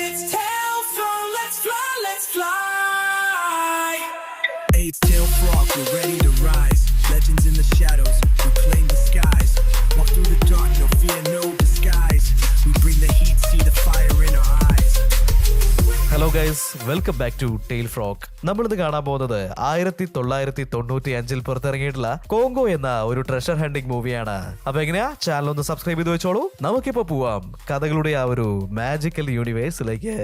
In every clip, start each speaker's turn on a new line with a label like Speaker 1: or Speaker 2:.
Speaker 1: It's Telfrog, let's fly, let's fly. Hey, it's Telfrog, we're ready to rise. Legends in the shadows, we claim the skies. Walk through the dark, no fear, no disguise. We bring the heat, see the fire in our eyes.
Speaker 2: Hello guys, welcome back to tail frock. നമ്മളിന്ന് കാണാൻ പോകുന്നത് 1995 പുറത്തിറങ്ങിയിട്ടുള്ള Congo എന്ന ഒരു treasure hunting മൂവിയാണ്. അപ്പൊ എങ്ങനെയാ, channel ഒന്ന് subscribe ചെയ്ത് വെച്ചോളൂ. നമുക്കിപ്പോ പോവാം കഥകളുടെ ആ ഒരു മാജിക്കൽ യൂണിവേഴ്സിലേക്ക്.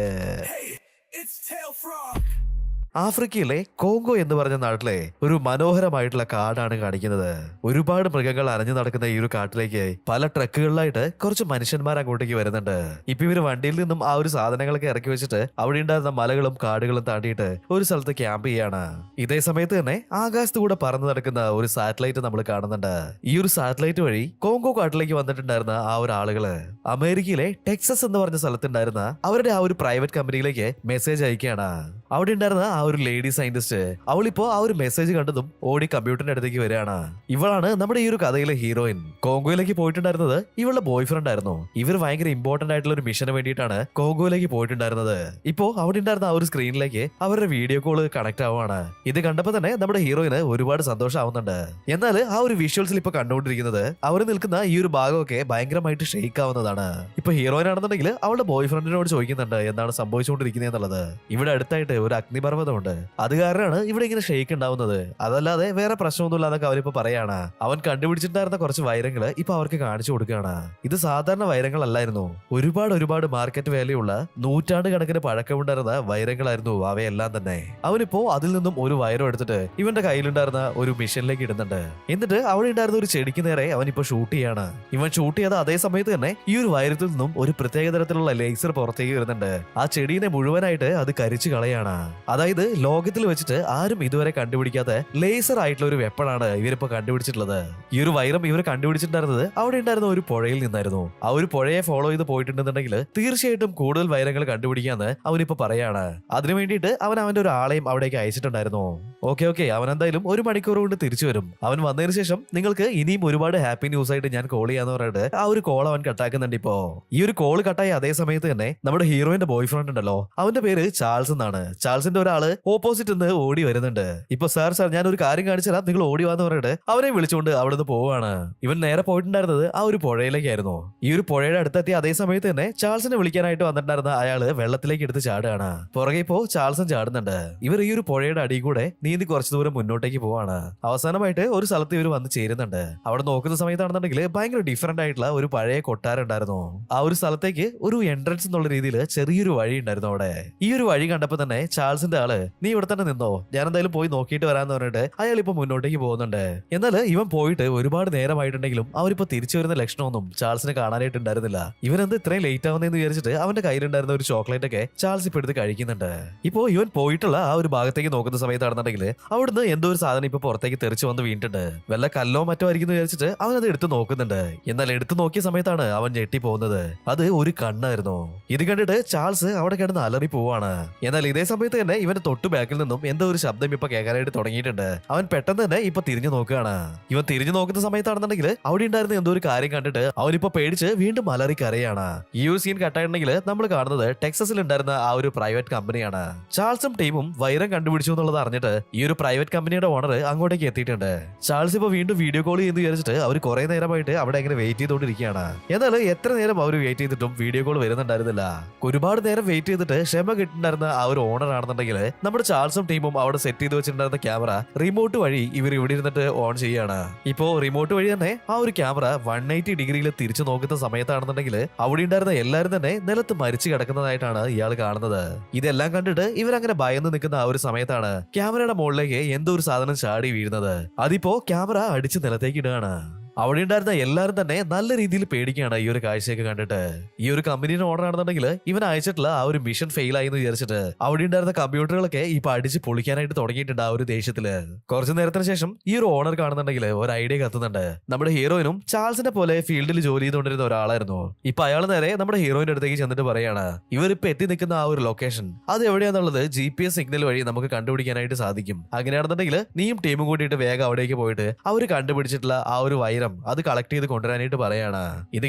Speaker 2: ആഫ്രിക്കയിലെ കോങ്കോ എന്ന് പറഞ്ഞ നാട്ടിലെ ഒരു മനോഹരമായിട്ടുള്ള കാടാണ് കാണിക്കുന്നത്. ഒരുപാട് മൃഗങ്ങൾ അരഞ്ഞു നടക്കുന്ന ഈ ഒരു കാട്ടിലേക്ക് പല ട്രക്കുകളിലായിട്ട് കുറച്ച് മനുഷ്യന്മാർ അങ്ങോട്ടേക്ക് വരുന്നുണ്ട്. ഇപ്പൊ ഇവര് വണ്ടിയിൽ നിന്നും ആ ഒരു സാധനങ്ങളൊക്കെ ഇറക്കി വെച്ചിട്ട് അവിടെ ഉണ്ടായിരുന്ന മലകളും കാടുകളും താണ്ടിയിട്ട് ഒരു സ്ഥലത്ത് ക്യാമ്പ് ചെയ്യാണ്. ഇതേ സമയത്ത് തന്നെ ആകാശത്തുകൂടെ പറന്നു നടക്കുന്ന ഒരു സാറ്റലൈറ്റ് നമ്മൾ കാണുന്നുണ്ട്. ഈ ഒരു സാറ്റലൈറ്റ് വഴി കോങ്കോ കാട്ടിലേക്ക് വന്നിട്ടുണ്ടായിരുന്ന ആ ഒരു ആളുകള് അമേരിക്കയിലെ ടെക്സസ് എന്ന് പറഞ്ഞ സ്ഥലത്തുണ്ടായിരുന്ന അവരുടെ ആ ഒരു പ്രൈവറ്റ് കമ്പനിയിലേക്ക് മെസ്സേജ് അയക്കുകയാണ്. അവിടെ ഉണ്ടായിരുന്ന ആ ഒരു ലേഡി സയന്റിസ്റ്റ് അവളിപ്പോ ആ ഒരു മെസ്സേജ് കണ്ടതും ഓടി കമ്പ്യൂട്ടറിന്റെ അടുത്തേക്ക് വരികയാണ്. ഇവളാണ് നമ്മുടെ ഈ ഒരു കഥയിലെ ഹീറോയിൻ. കോങ്കോയിലേക്ക് പോയിട്ടുണ്ടായിരുന്നത് ഇവളുടെ ബോയ് ഫ്രണ്ട് ആയിരുന്നു. ഇവർ ഭയങ്കര ഇമ്പോർട്ടന്റ് ആയിട്ടുള്ള ഒരു മിഷന് വേണ്ടിയിട്ടാണ് കോങ്കോയിലേക്ക് പോയിട്ടുണ്ടായിരുന്നത്. ഇപ്പോ അവിടെ ഉണ്ടായിരുന്ന ആ ഒരു സ്ക്രീനിലേക്ക് അവരുടെ വീഡിയോ കോള് കണക്ട് ആവുകയാണ്. ഇത് കണ്ടപ്പോ തന്നെ നമ്മുടെ ഹീറോയിന് ഒരുപാട് സന്തോഷമാവുന്നുണ്ട്. എന്നാൽ ആ ഒരു വിഷ്വൽസിൽ ഇപ്പൊ കണ്ടുകൊണ്ടിരിക്കുന്നത് അവർ നിൽക്കുന്ന ഈ ഒരു ഭാഗമൊക്കെ ഭയങ്കരമായിട്ട് ഷെയ്ക്ക് ആവുന്നതാണ്. ഇപ്പൊ ഹീറോയിൻ ആണെന്നുണ്ടെങ്കിൽ അവളുടെ ബോയ് ഫ്രണ്ടിനോട് ചോദിക്കുന്നുണ്ട് എന്താണ് സംഭവിച്ചുകൊണ്ടിരിക്കുന്നത് എന്നുള്ളത്. ഇവിടെ അടുത്തായിട്ട് ഒരു അഗ്നിപർവ്വതമുണ്ട്, അത് കാരണമാണ് ഇവിടെ ഇങ്ങനെ ഷെയ്ക്ക് ഉണ്ടാവുന്നത്, അതല്ലാതെ വേറെ പ്രശ്നമൊന്നുമില്ല എന്നൊക്കെ അവരിപ്പോ പറയാണ്. അവൻ കണ്ടുപിടിച്ചിട്ടുണ്ടായിരുന്ന കുറച്ച് വൈരങ്ങള് ഇപ്പൊ അവർക്ക് കാണിച്ചു കൊടുക്കുകയാണ്. ഇത് സാധാരണ വൈരങ്ങളല്ലായിരുന്നു, ഒരുപാട് മാർക്കറ്റ് വാല്യൂ ഉള്ള നൂറ്റാണ്ട് കണക്കിന് പഴക്കമുണ്ടായിരുന്ന വൈരങ്ങളായിരുന്നു അവയെല്ലാം തന്നെ. അവനിപ്പോ അതിൽ നിന്നും ഒരു വൈരം എടുത്തിട്ട് ഇവന്റെ കയ്യിലുണ്ടായിരുന്ന ഒരു മിഷനിലേക്ക് ഇടുന്നുണ്ട്. എന്നിട്ട് അവിടെ ഉണ്ടായിരുന്ന ഒരു ചെടിക്ക് നേരെ അവൻ ഇപ്പൊ ഷൂട്ട് ചെയ്യാണ്. ഇവൻ ഷൂട്ട് ചെയ്ത അതേ സമയത്ത് തന്നെ ഈ ഒരു വൈരത്തിൽ നിന്നും ഒരു പ്രത്യേക തരത്തിലുള്ള ലേസർ പുറത്തേക്ക് വരുന്നുണ്ട്. ആ ചെടീനെ മുഴുവനായിട്ട് അത് കരിച്ചു കളയാണ്. അതായത് ലോകത്തിൽ വെച്ചിട്ട് ആരും ഇതുവരെ കണ്ടുപിടിക്കാത്ത ലേസർ ആയിട്ടുള്ള ഒരു വെപ്പണാണ് ഇവരിപ്പോ കണ്ടുപിടിച്ചിട്ടുള്ളത്. ഈ ഒരു വൈരം ഇവർ കണ്ടുപിടിച്ചിട്ടുണ്ടായിരുന്നത് അവിടെ ഉണ്ടായിരുന്ന ഒരു പുഴയിൽ നിന്നായിരുന്നു. ആ ഒരു പുഴയെ ഫോളോ ചെയ്ത് പോയിട്ടുണ്ടെന്നുണ്ടെങ്കിൽ തീർച്ചയായിട്ടും കൂടുതൽ വൈരങ്ങൾ കണ്ടുപിടിക്കാന്ന് അവനിപ്പോ പറയാണ്. അതിനു വേണ്ടിയിട്ട് അവൻ അവന്റെ ഒരു ആളെയും അവിടേക്ക് അയച്ചിട്ടുണ്ടായിരുന്നു. ഓക്കെ അവൻ എന്തായാലും 1 മണിക്കൂർ കൊണ്ട് തിരിച്ചു വരും. അവൻ വന്നതിന് ശേഷം നിങ്ങൾക്ക് ഇനിയും ഒരുപാട് ഹാപ്പി ന്യൂസ് ആയിട്ട് ഞാൻ കോൾ ചെയ്യാന്ന് പറഞ്ഞിട്ട് ആ ഒരു കോൾ അവൻ കട്ടാക്കുന്നുണ്ട്. ഇപ്പോ ഈ ഒരു കോൾ കട്ടായ അതേ സമയത്ത് തന്നെ നമ്മുടെ ഹീറോയിന്റെ ബോയ് ഫ്രണ്ട് ഉണ്ടല്ലോ, അവന്റെ പേര് ചാൾസ് എന്നാണ്. ചാൾസിന്റെ ഒരാള് ഓപ്പോസിറ്റ് നിന്ന് ഓടി വരുന്നുണ്ട്. ഇപ്പൊ സാർ ഞാൻ ഒരു കാര്യം കാണിച്ചു തരാം, നിങ്ങൾ ഓടി വാന്ന് പറഞ്ഞിട്ട് അവനെ വിളിച്ചുകൊണ്ട് അവിടെ നിന്ന് പോവാണ്. ഇവൻ നേരെ പോയിട്ടുണ്ടായിരുന്നത് ആ ഒരു പുഴയിലേക്കായിരുന്നു. ഈ ഒരു പുഴയുടെ അടുത്തെത്തിയ അതേ സമയത്ത് തന്നെ ചാൾസിനെ വിളിക്കാനായിട്ട് വന്നിട്ടുണ്ടായിരുന്ന അയാള് വെള്ളത്തിലേക്ക് എടുത്ത് ചാടുകയാണ്. പുറകെ ഇപ്പോ ചാൾസും ചാടുന്നുണ്ട്. ഇവർ ഈ ഒരു പുഴയുടെ അടി കൂടെ നീന്തി കുറച്ചു ദൂരം മുന്നോട്ടേക്ക് പോവാണ്. അവസാനമായിട്ട് ഒരു സ്ഥലത്ത് ഇവർ വന്ന് ചേരുന്നുണ്ട്. അവിടെ നോക്കുന്ന സമയത്താണെന്നുണ്ടെങ്കിൽ ഭയങ്കര ഡിഫറന്റ് ആയിട്ടുള്ള ഒരു പഴയ കൊട്ടാരം ഉണ്ടായിരുന്നു. ആ ഒരു സ്ഥലത്തേക്ക് ഒരു എൻട്രൻസ് എന്നുള്ള രീതിയിൽ ചെറിയൊരു വഴി ഉണ്ടായിരുന്നു അവിടെ. ഈ ഒരു വഴി കണ്ടപ്പോ തന്നെ ചാൾസിന്റെ ആള് നീ ഇവിടെ തന്നെ നിന്നോ, ഞാൻ എന്തായാലും പോയി നോക്കിയിട്ട് വരാന്ന് പറഞ്ഞിട്ട് അയാൾ ഇപ്പൊ മുന്നോട്ടേക്ക് പോകുന്നുണ്ട്. എന്നാൽ ഇവൻ പോയിട്ട് ഒരുപാട് നേരമായിട്ടുണ്ടെങ്കിലും അവരിപ്പോ തിരിച്ചു വരുന്ന ലക്ഷണമൊന്നും ചാൾസിനെ കാണാനായിട്ട് ഉണ്ടായിരുന്നില്ല. ഇവൻ എന്ത് ഇത്രയും ലേറ്റ് ആവുന്നതെന്ന് വിചാരിച്ചിട്ട് അവന്റെ കയ്യിലുണ്ടായിരുന്ന ഒരു ചോക്ലേറ്റ് ഒക്കെ ചാൾസ് ഇപ്പൊ എടുത്ത് കഴിക്കുന്നുണ്ട്. ഇപ്പോ ഇവൻ പോയിട്ടുള്ള ആ ഒരു ഭാഗത്തേക്ക് നോക്കുന്ന സമയത്താണെന്നുണ്ടെങ്കിൽ അവിടുന്ന് എന്തോ ഒരു സാധനം ഇപ്പൊ പുറത്തേക്ക് തെറിച്ചു വന്ന് വീണിട്ടുണ്ട്. വല്ല കല്ലോ മറ്റോ ആയിരിക്കും വിചാരിച്ചിട്ട് അവൻ അത് എടുത്ത് നോക്കുന്നുണ്ട്. എന്നാൽ എടുത്തു നോക്കിയ സമയത്താണ് അവൻ ഞെട്ടി പോകുന്നത്. അത് ഒരു കണ്ണായിരുന്നു. ഇത് കണ്ടിട്ട് ചാൾസ് അവിടെ കിടന്ന് അലറി പോവാണ്. എന്നാൽ ഇതേ സമയത്ത് തന്നെ ഇവന്റെ തൊട്ടു ബാക്കിൽ നിന്നും എന്തോ ഒരു ശബ്ദം ഇപ്പൊ കേൾക്കാനായിട്ട് തുടങ്ങിയിട്ടുണ്ട്. അവൻ പെട്ടെന്ന് തന്നെ ഇപ്പൊ തിരിഞ്ഞു നോക്കുകയാണ്. ഇവൻ തിരിഞ്ഞു നോക്കുന്ന സമയത്താണെന്നുണ്ടെങ്കിൽ അവിടെ ഉണ്ടായിരുന്ന എന്തോ ഒരു കാര്യം കണ്ടിട്ട് അവനിപ്പോ പേടിച്ച് വീണ്ടും അലറി കരയാണ്. ഈ ഒരു സീൻ കട്ടായിട്ടുണ്ടെങ്കിൽ നമ്മൾ കാണുന്നത് ടെക്സസിൽ ഉണ്ടായിരുന്ന ആ ഒരു പ്രൈവറ്റ് കമ്പനിയാണ്. ചാൾസും ടീമും വൈരം കണ്ടുപിടിച്ചു എന്നുള്ളത് അറിഞ്ഞിട്ട് ഈ ഒരു പ്രൈവറ്റ് കമ്പനിയുടെ ഓണർ അങ്ങോട്ടേക്ക് എത്തിയിട്ടുണ്ട്. ചാൾസ് ഇപ്പൊ വീണ്ടും വീഡിയോ കോൾ ചെയ്യുന്നു വിചാരിച്ചിട്ട് അവർ കുറെ നേരമായിട്ട് അവിടെ അങ്ങനെ വെയിറ്റ് ചെയ്തുകൊണ്ടിരിക്കുകയാണ്. എന്നാൽ എത്ര നേരം അവർ വെയിറ്റ് ചെയ്തിട്ടും വീഡിയോ കോൾ വരുന്നുണ്ടായിരുന്നില്ല. ഒരുപാട് നേരം വെയിറ്റ് ചെയ്തിട്ട് ക്ഷമ കിട്ടുന്നുണ്ടായിരുന്ന ആ ഒരു ഓണർ ആണെന്നുണ്ടെങ്കിൽ നമ്മുടെ ചാൾസും ടീമും അവിടെ സെറ്റ് ചെയ്ത് വെച്ചിട്ടുണ്ടായിരുന്ന ക്യാമറ റിമോട്ട് വഴി ഇവർ ഇവിടെ ഇരുന്നിട്ട് ഓൺ ചെയ്യാണ്. ഇപ്പോ റിമോട്ട് വഴി തന്നെ ആ ഒരു ക്യാമറ 180 ഡിഗ്രിയിൽ തിരിച്ചു നോക്കുന്ന സമയത്താണെന്നുണ്ടെങ്കിൽ അവിടെ ഉണ്ടായിരുന്ന എല്ലാവരും തന്നെ നിലത്ത് മരിച്ചു കിടക്കുന്നതായിട്ടാണ് ഇയാൾ കാണുന്നത്. ഇതെല്ലാം കണ്ടിട്ട് ഇവരങ്ങനെ ഭയന്ന് നിൽക്കുന്ന ആ ഒരു സമയത്താണ് ക്യാമറയുടെ മുകളിലേക്ക് എന്തോ ഒരു സാധനം ചാടി വീഴുന്നത്. അതിപ്പോ ക്യാമറ അടിച്ച് നിലത്തേക്ക് ഇടുകയാണ്. അവിടെ ഉണ്ടായിരുന്ന എല്ലാവരും തന്നെ നല്ല രീതിയിൽ പേടിക്കുകയാണ് ഈ ഒരു കാഴ്ചയൊക്കെ കണ്ടിട്ട്. ഈ ഒരു കമ്പനിയുടെ ഓർഡർ ആണെന്നുണ്ടെങ്കിൽ ഇവൻ അയച്ചിട്ടുള്ള ആ ഒരു മിഷൻ ഫെയിൽ ആയി എന്ന് വിചാരിച്ചിട്ട് അവിടെ ഉണ്ടായിരുന്ന കമ്പ്യൂട്ടറുകളൊക്കെ ഇപ്പൊ അടിച്ച് പൊളിക്കാനായിട്ട് തുടങ്ങിയിട്ടുണ്ട് ആ ഒരു ദേഷ്യത്തില്. കുറച്ചു നേരത്തിന് ശേഷം ഈ ഒരു ഓണർ കാണുന്നുണ്ടെങ്കിൽ ഒരു ഐഡിയ കത്തുന്നുണ്ട്. നമ്മുടെ ഹീറോയിനും ചാൾസിനെ പോലെ ഫീൽഡിൽ ജോലി ചെയ്തുകൊണ്ടിരുന്ന ഒരാളായിരുന്നു. ഇപ്പൊ അയാൾ നേരെ നമ്മുടെ ഹീറോയിന്റെ അടുത്തേക്ക് ചെന്നിട്ട് പറയാണ് ഇവരിപ്പോ എത്തി നിൽക്കുന്ന ആ ഒരു ലൊക്കേഷൻ അത് എവിടെയാന്നുള്ളത് GPS സിഗ്നൽ വഴി നമുക്ക് കണ്ടുപിടിക്കാനായിട്ട് സാധിക്കും. അങ്ങനെയാണെന്നുണ്ടെങ്കിൽ നീയും ടീമും കൂട്ടിയിട്ട് വേഗം അവിടേക്ക് പോയിട്ട് അവര് കണ്ടുപിടിച്ചിട്ടുള്ള ആ ഒരു വൈരം ശേഷം അത് കളക്ട് ചെയ്ത് കൊണ്ടുവരാനായിട്ട് പറയാണ്. ഇത്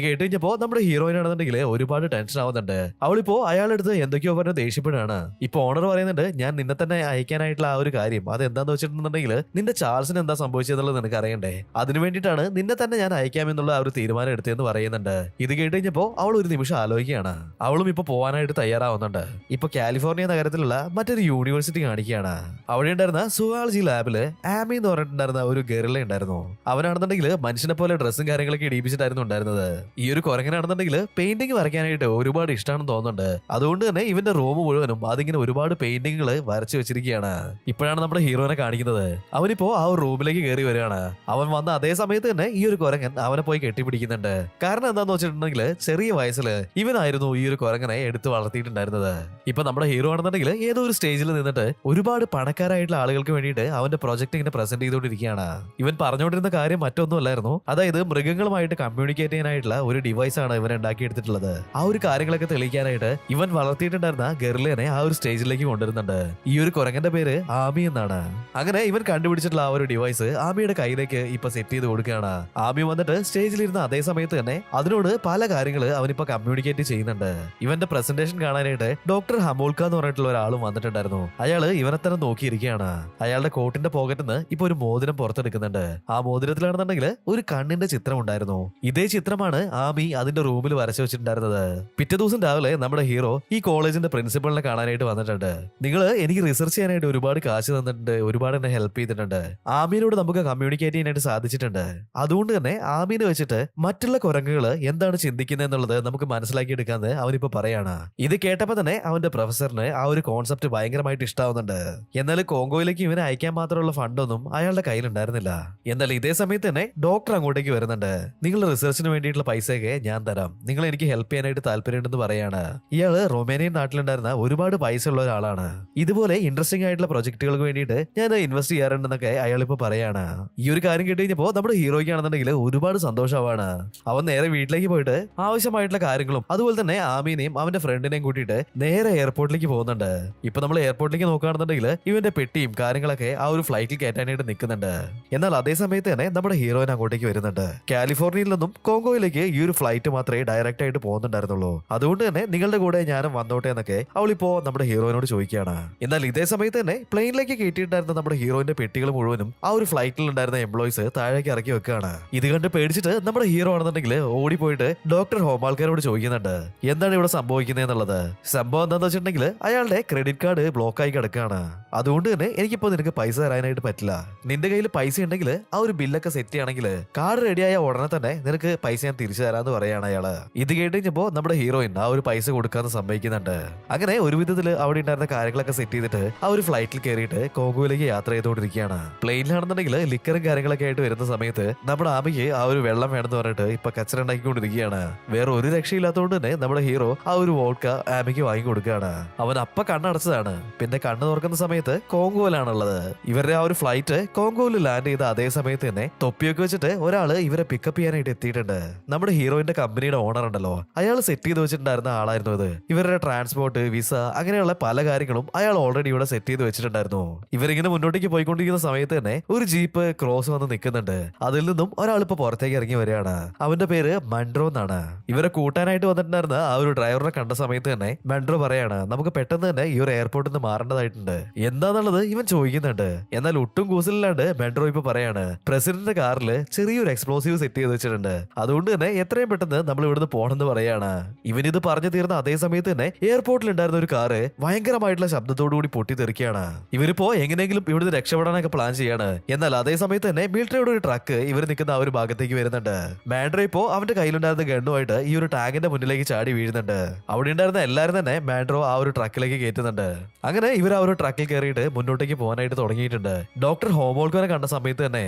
Speaker 2: കേട്ട് കഴിഞ്ഞപ്പോ നമ്മുടെ ഹീറോയിൻ ആണെന്നുണ്ടെങ്കിൽ ഒരുപാട് ടെൻഷൻ ആവുന്നുണ്ട്. അവളിപ്പോ അയാളെടുത്ത് എന്തൊക്കെയോ പറഞ്ഞ് ദേഷ്യപ്പെടുകയാണ്. ഇപ്പൊ ഓണർ പറയുന്നുണ്ട്, ഞാൻ നിന്നെ തന്നെ അയക്കാനായിട്ടുള്ള ആ ഒരു കാര്യം അത് എന്താന്ന് വെച്ചിട്ടുണ്ടെങ്കിൽ നിന്റെ ചാൾസിന് എന്താ സംഭവിച്ചതെന്നുള്ളത് നിനക്ക് അറിയണ്ടേ, അതിനു വേണ്ടിയിട്ടാണ് നിന്നെ തന്നെ ഞാൻ അയക്കാമെന്നുള്ള ആ ഒരു തീരുമാനം എടുത്തതെന്ന് പറയുന്നുണ്ട്. ഇത് കേട്ട് കഴിഞ്ഞപ്പോ അവൾ ഒരു നിമിഷം ആലോചിക്കുകയാണ്. അവളും ഇപ്പൊ പോകാനായിട്ട് തയ്യാറാവുന്നുണ്ട്. ഇപ്പൊ കാലിഫോർണിയ നഗരത്തിലുള്ള മറ്റൊരു യൂണിവേഴ്സിറ്റി കാണിക്കുകയാണ്. അവിടെ ഉണ്ടായിരുന്ന സുവോളജി ലാബില് ആമി എന്ന് പറഞ്ഞിട്ടുണ്ടായിരുന്ന ഒരു ഗറില ഉണ്ടായിരുന്നു. അവനാണെന്നുണ്ടെങ്കിൽ മനുഷ്യനെ പോലെ ഡ്രസ്സും കാര്യങ്ങളൊക്കെ ഇടിപ്പിച്ചിട്ടായിരുന്നു ഉണ്ടായിരുന്നത്. ഈ ഒരു കുരങ്ങനാണെന്നുണ്ടെങ്കിൽ പെയിന്റിംഗ് വരയ്ക്കാനായിട്ട് ഒരുപാട് ഇഷ്ടമാണെന്ന് തോന്നുന്നുണ്ട്. അതുകൊണ്ട് തന്നെ ഇവന്റെ റൂം മുഴുവനും അതിങ്ങനെ ഒരുപാട് പെയിന്റിങ്ങുകൾ വരച്ചു വെച്ചിരിക്കുകയാണ്. ഇപ്പോഴാണ് നമ്മുടെ ഹീറോനെ കാണിക്കുന്നത്. അവനിപ്പോ ആ ഒരു റൂമിലേക്ക് കയറി വരികയാണ്. അവൻ വന്ന അതേ സമയത്ത് തന്നെ ഈ ഒരു കുരങ്ങൻ അവനെ പോയി കെട്ടിപ്പിടിക്കുന്നുണ്ട്. കാരണം എന്താന്ന് വെച്ചിട്ടുണ്ടെങ്കിൽ ചെറിയ വയസ്സില് ഇവനായിരുന്നു ഈ ഒരു കുരങ്ങനെ എടുത്ത് വളർത്തിയിട്ടുണ്ടായിരുന്നത്. ഇപ്പൊ നമ്മുടെ ഹീറോ ആണെന്നുണ്ടെങ്കിൽ ഏതോ ഒരു സ്റ്റേജിൽ നിന്നിട്ട് ഒരുപാട് പണക്കാരായിട്ടുള്ള ആളുകൾക്ക് വേണ്ടിയിട്ട് അവന്റെ പ്രൊജക്ട് ഇങ്ങനെ പ്രസന്റ് ചെയ്തുകൊണ്ടിരിക്കുകയാണ്. ഇവൻ പറഞ്ഞുകൊണ്ടിരുന്ന കാര്യം മറ്റൊന്നും അല്ലായിരുന്നു. അതായത് മൃഗങ്ങളുമായിട്ട് കമ്മ്യൂണിക്കേറ്റ് ചെയ്യാനായിട്ടുള്ള ഒരു ഡിവൈസ് ആണ് ഇവൻ ഉണ്ടാക്കിയെടുത്തിട്ടുള്ളത്. ആ ഒരു കാര്യങ്ങളൊക്കെ തെളിയിക്കാനായിട്ട് ഇവൻ വളർത്തിയിട്ടുണ്ടായിരുന്ന ഗറിലേനെ ആ ഒരു സ്റ്റേജിലേക്ക് കൊണ്ടുവരുന്നുണ്ട്. ഈ ഒരു കുരങ്ങന്റെ പേര് ആമി എന്നാണ്. അങ്ങനെ ഇവൻ കണ്ടുപിടിച്ചിട്ടുള്ള ആ ഒരു ഡിവൈസ് ആമിയുടെ കയ്യിലേക്ക് ഇപ്പൊ സെറ്റ് ചെയ്ത് കൊടുക്കുകയാണ്. ആമി വന്നിട്ട് സ്റ്റേജിലിരുന്ന അതേ സമയത്ത് തന്നെ അതിനോട് പല കാര്യങ്ങള് അവനിപ്പോ കമ്മ്യൂണിക്കേറ്റ് ചെയ്യുന്നുണ്ട്. ഇവന്റെ പ്രസന്റേഷൻ കാണാനായിട്ട് ഡോക്ടർ ഹമോൾക്ക എന്ന് പറഞ്ഞിട്ടുള്ള ഒരാളും വന്നിട്ടുണ്ടായിരുന്നു. അയാള് ഇവനെ തന്നെ നോക്കിയിരിക്കുകയാണ്. അയാളുടെ കോട്ടിന്റെ പോക്കറ്റിൽ നിന്ന് ഇപ്പൊ ഒരു മോതിരം പുറത്തെടുക്കുന്നുണ്ട്. ആ മോതിരത്തിലാണെന്നുണ്ടെങ്കിൽ ഒരു കണ്ണിന്റെ ചിത്രം ഉണ്ടായിരുന്നു. ഇതേ ചിത്രമാണ് ആമി അതിന്റെ റൂമിൽ വരച്ചു വെച്ചിട്ടുണ്ടായിരുന്നത്. പിറ്റേ ദിവസം രാവിലെ നമ്മുടെ ഹീറോ ഈ കോളേജിന്റെ പ്രിൻസിപ്പളിനെ കാണാനായിട്ട് വന്നിട്ടുണ്ട്. നിങ്ങൾ എനിക്ക് റിസർച്ച് ചെയ്യാനായിട്ട് ഒരുപാട് കാശ് തന്നിട്ടുണ്ട്, ഒരുപാട് എന്നെ ഹെൽപ്പ് ചെയ്തിട്ടുണ്ട്. ആമീനോട് നമുക്ക് കമ്മ്യൂണിക്കേറ്റ് ചെയ്യാനായിട്ട് സാധിച്ചിട്ടുണ്ട്. അതുകൊണ്ട് തന്നെ ആമീനെ വെച്ചിട്ട് മറ്റുള്ള കുരങ്ങുകള് എന്താണ് ചിന്തിക്കുന്നത് എന്നുള്ളത് നമുക്ക് മനസ്സിലാക്കിയെടുക്കാന്ന് അവനിപ്പോ പറയാണ്. ഇത് കേട്ടപ്പോ തന്നെ അവന്റെ പ്രൊഫസറിന് ആ ഒരു കോൺസെപ്റ്റ് ഭയങ്കരമായിട്ട് ഇഷ്ടാവുന്നുണ്ട്. എന്നാൽ കോങ്കോയിലേക്ക് ഇവനെ അയക്കാൻ മാത്രമുള്ള ഫണ്ടൊന്നും അയാളുടെ കയ്യിലുണ്ടായിരുന്നില്ല. എന്നാൽ ഇതേ സമയത്ത് തന്നെ ഡോക്ടർ അങ്ങോട്ടേക്ക് വരുന്നുണ്ട്. നിങ്ങളുടെ റിസർച്ചിന് വേണ്ടിയിട്ടുള്ള പൈസയൊക്കെ ഞാൻ തരാം, നിങ്ങൾ എനിക്ക് ഹെൽപ്പ് ചെയ്യാനായിട്ട് താല്പര്യമുണ്ടെന്ന് പറയാണ്. ഇയാള് റൊമേനിയൻ നാട്ടിലുണ്ടായിരുന്ന ഒരുപാട് പൈസ ഉള്ള ഒരാളാണ്. ഇതുപോലെ ഇൻട്രസ്റ്റിംഗ് ആയിട്ടുള്ള പ്രൊജക്ടുകൾക്ക് വേണ്ടിയിട്ട് ഞാൻ ഇൻവെസ്റ്റ് ചെയ്യാറുണ്ടെന്നൊക്കെ അയാൾ ഇപ്പൊ പറയാണ്. ഈ ഒരു കാര്യം കേട്ട് കഴിഞ്ഞപ്പോ നമ്മുടെ ഹീറോയ്ക്ക് ആണെന്നുണ്ടെങ്കിൽ ഒരുപാട് സന്തോഷമാണ്. അവൻ നേരെ വീട്ടിലേക്ക് പോയിട്ട് ആവശ്യമായിട്ടുള്ള കാര്യങ്ങളും അതുപോലെ തന്നെ ആമീനെയും അവന്റെ ഫ്രണ്ടിനെയും കൂട്ടിയിട്ട് നേരെ എയർപോർട്ടിലേക്ക് പോകുന്നുണ്ട്. ഇപ്പൊ നമ്മൾ എയർപോർട്ടിലേക്ക് നോക്കുകയാണെന്നുണ്ടെങ്കിൽ ഇവന്റെ പെട്ടിയും കാര്യങ്ങളൊക്കെ ആ ഒരു ഫ്ലൈറ്റിൽ കയറ്റാനായിട്ട് നിൽക്കുന്നുണ്ട്. എന്നാൽ അതേ സമയത്ത് തന്നെ നമ്മുടെ ഹീറോയിൻ അങ്ങോട്ടേക്ക് വരുന്നുണ്ട്. കാലിഫോർണിയയിൽ നിന്നും കോങ്കോയിലേക്ക് ഈ ഒരു ഫ്ലൈറ്റ് മാത്രമേ ഡയറക്റ്റ് ആയിട്ട് പോകുന്നുണ്ടായിരുന്നുള്ളൂ. അതുകൊണ്ട് തന്നെ നിങ്ങളുടെ കൂടെ ഞാനും വന്നോട്ടെ എന്നൊക്കെ അവളിപ്പോ നമ്മുടെ ഹീറോയിനോട് ചോദിക്കുകയാണ്. എന്നാൽ ഇതേ സമയത്ത് തന്നെ പ്ലെയിനിലേക്ക് കയറ്റിയിട്ടുണ്ടായിരുന്ന നമ്മുടെ ഹീറോയിന്റെ പെട്ടികൾ മുഴുവനും ആ ഒരു ഫ്ലൈറ്റിൽ ഉണ്ടായിരുന്ന എംപ്ലോയീസ് താഴേക്ക് ഇറക്കി വെക്കുകയാണ്. ഇത് കണ്ട് പേടിച്ചിട്ട് നമ്മുടെ ഹീറോ ആണെന്നുണ്ടെങ്കിൽ ഓടിപ്പോയിട്ട് ഡോക്ടർ ഹോമാൾക്കാരോട് ചോദിക്കുന്നുണ്ട് എന്താണ് ഇവിടെ സംഭവിക്കുന്നത് എന്നുള്ളത്. സംഭവം എന്താണെന്ന് വെച്ചിട്ടുണ്ടെങ്കിൽ അയാളുടെ ക്രെഡിറ്റ് കാർഡ് ബ്ലോക്ക് ആയി കിടക്കുകയാണ്. അതുകൊണ്ട് തന്നെ എനിക്കിപ്പോ നിനക്ക് പൈസ തരാനായിട്ട് പറ്റില്ല. നിന്റെ കയ്യിൽ പൈസ ഉണ്ടെങ്കിൽ ആ ഒരു ബില്ലൊക്കെ സെറ്റ് ചെയ്യണമെങ്കിൽ കാർഡ് റെഡിയായ ഉടനെ തന്നെ നിനക്ക് പൈസ ഞാൻ തിരിച്ചു തരാന്ന് പറയാണ് അയാള്. ഇത് കേട്ടുകഴിഞ്ഞപ്പോ നമ്മുടെ ഹീറോയിൻ ആ ഒരു പൈസ കൊടുക്കാന്ന് സമ്മതിക്കുന്നുണ്ട്. അങ്ങനെ ഒരു വിധത്തില് അവിടെ ഉണ്ടായിരുന്ന കാര്യങ്ങളൊക്കെ സെറ്റ് ചെയ്തിട്ട് ആ ഒരു ഫ്ലൈറ്റിൽ കയറിയിട്ട് കോങ്കോയിലേക്ക് യാത്ര ചെയ്തുകൊണ്ടിരിക്കുകയാണ്. പ്ലെയിനിലാണെന്നുണ്ടെങ്കിൽ ലിക്കറും കാര്യങ്ങളൊക്കെ ആയിട്ട് വരുന്ന സമയത്ത് നമ്മുടെ ആമയ്ക്ക് ആ ഒരു വെള്ളം വേണമെന്ന് പറഞ്ഞിട്ട് ഇപ്പൊ കച്ചറ ഉണ്ടാക്കിക്കൊണ്ടിരിക്കുകയാണ്. വേറെ ഒരു രക്ഷയില്ലാത്തതുകൊണ്ട് തന്നെ നമ്മുടെ ഹീറോ ആ ഒരു വോഡ്ക ആമയ്ക്ക് വാങ്ങി കൊടുക്കുകയാണ്. അവൻ അപ്പ കണ്ണടച്ചതാണ്. പിന്നെ കണ്ണ് തുറക്കുന്ന സമയത്ത് കോങ്കോയിലാണുള്ളത്. ഇവരുടെ ആ ഒരു ഫ്ലൈറ്റ് കോങ്കോയിൽ ലാൻഡ് ചെയ്ത അതേ സമയത്ത് തന്നെ തൊപ്പിയൊക്കെ വെച്ചിട്ട് ഒരാള് ഇവരെ പിക്കപ്പ് ചെയ്യാനായിട്ട് എത്തിയിട്ടുണ്ട്. നമ്മുടെ ഹീറോയിന്റെ കമ്പനിയുടെ ഓണർ ഉണ്ടല്ലോ, അയാൾ സെറ്റ് ചെയ്ത് വെച്ചിട്ടുണ്ടായിരുന്ന ആളായിരുന്നു ഇത്. ഇവരുടെ ട്രാൻസ്പോർട്ട്, വിസ അങ്ങനെയുള്ള പല കാര്യങ്ങളും അയാൾ ഓൾറെഡി ഇവിടെ സെറ്റ് ചെയ്ത് വെച്ചിട്ടുണ്ടായിരുന്നു. ഇവരിങ്ങനെ മുന്നോട്ടേക്ക് പോയിക്കൊണ്ടിരിക്കുന്ന സമയത്ത് തന്നെ ഒരു ജീപ്പ് ക്രോസ് വന്ന് നിൽക്കുന്നുണ്ട്. അതിൽ നിന്നും ഒരാൾ ഇപ്പൊ പുറത്തേക്ക് ഇറങ്ങി വരികയാണ്. അവന്റെ പേര് മൺട്രോ എന്നാണ്. ഇവരെ കൂട്ടാനായിട്ട് വന്നിട്ടുണ്ടായിരുന്ന ആ ഒരു ഡ്രൈവറിനെ കണ്ട സമയത്ത് തന്നെ മൺട്രോ പറയാണ് നമുക്ക് പെട്ടെന്ന് തന്നെ ഈ ഒരു എയർപോർട്ടിൽ നിന്ന് മാറേണ്ടതായിട്ടുണ്ട്. എന്താന്നുള്ളത് ഇവൻ ചോദിക്കുന്നുണ്ട്. എന്നാൽ ഒട്ടും കൂസലില്ലാണ്ട് മൺട്രോ ഇപ്പൊ പറയാണ് പ്രസിഡന്റിന്റെ കാറിൽ ചെറിയൊരു എക്സ്പ്ലോസീവ് സെറ്റ് ചെയ്ത് വെച്ചിട്ടുണ്ട്. അതുകൊണ്ട് തന്നെ എത്രയും പെട്ടെന്ന് നമ്മൾ ഇവിടുന്ന് പോകണമെന്ന് പറയാണ്. ഇവനിത് പറഞ്ഞു തീർന്ന അതേ സമയത്ത് തന്നെ എയർപോർട്ടിൽ ഉണ്ടായിരുന്ന ഒരു കാറ് ഭയങ്കരമായിട്ടുള്ള ശബ്ദത്തോടു കൂടി പൊട്ടിത്തെറിക്കുകയാണ്. ഇവരിപ്പോ എങ്ങനെയെങ്കിലും ഇവിടുന്ന് രക്ഷപ്പെടാനൊക്കെ പ്ലാൻ ചെയ്യാണ്. എന്നാൽ അതേ സമയത്ത് തന്നെ മിലിറ്ററിയുടെ ഒരു ട്രക്ക് ഇവർ നിൽക്കുന്ന ആ ഒരു ഭാഗത്തേക്ക് വരുന്നുണ്ട്. മാൻഡ്രോ ഇപ്പോ അവന്റെ കയ്യിലുണ്ടായിരുന്ന ഗണ്ണുമായിട്ട് ഈ ഒരു ടാങ്കിന്റെ മുന്നിലേക്ക് ചാടി വീഴുന്നുണ്ട്. അവിടെ ഉണ്ടായിരുന്ന എല്ലാവരും തന്നെ മാൻഡ്രോ ആ ഒരു ട്രക്കിലേക്ക് കയറ്റുന്നുണ്ട്. അങ്ങനെ ഇവർ ആ ഒരു ട്രക്കിൽ കയറിയിട്ട് മുന്നോട്ടേക്ക് പോകാനായിട്ട് തുടങ്ങിയിട്ടുണ്ട്. ഡോക്ടർ ഹോമോൾക്കോനെ കണ്ട സമയത്ത് തന്നെ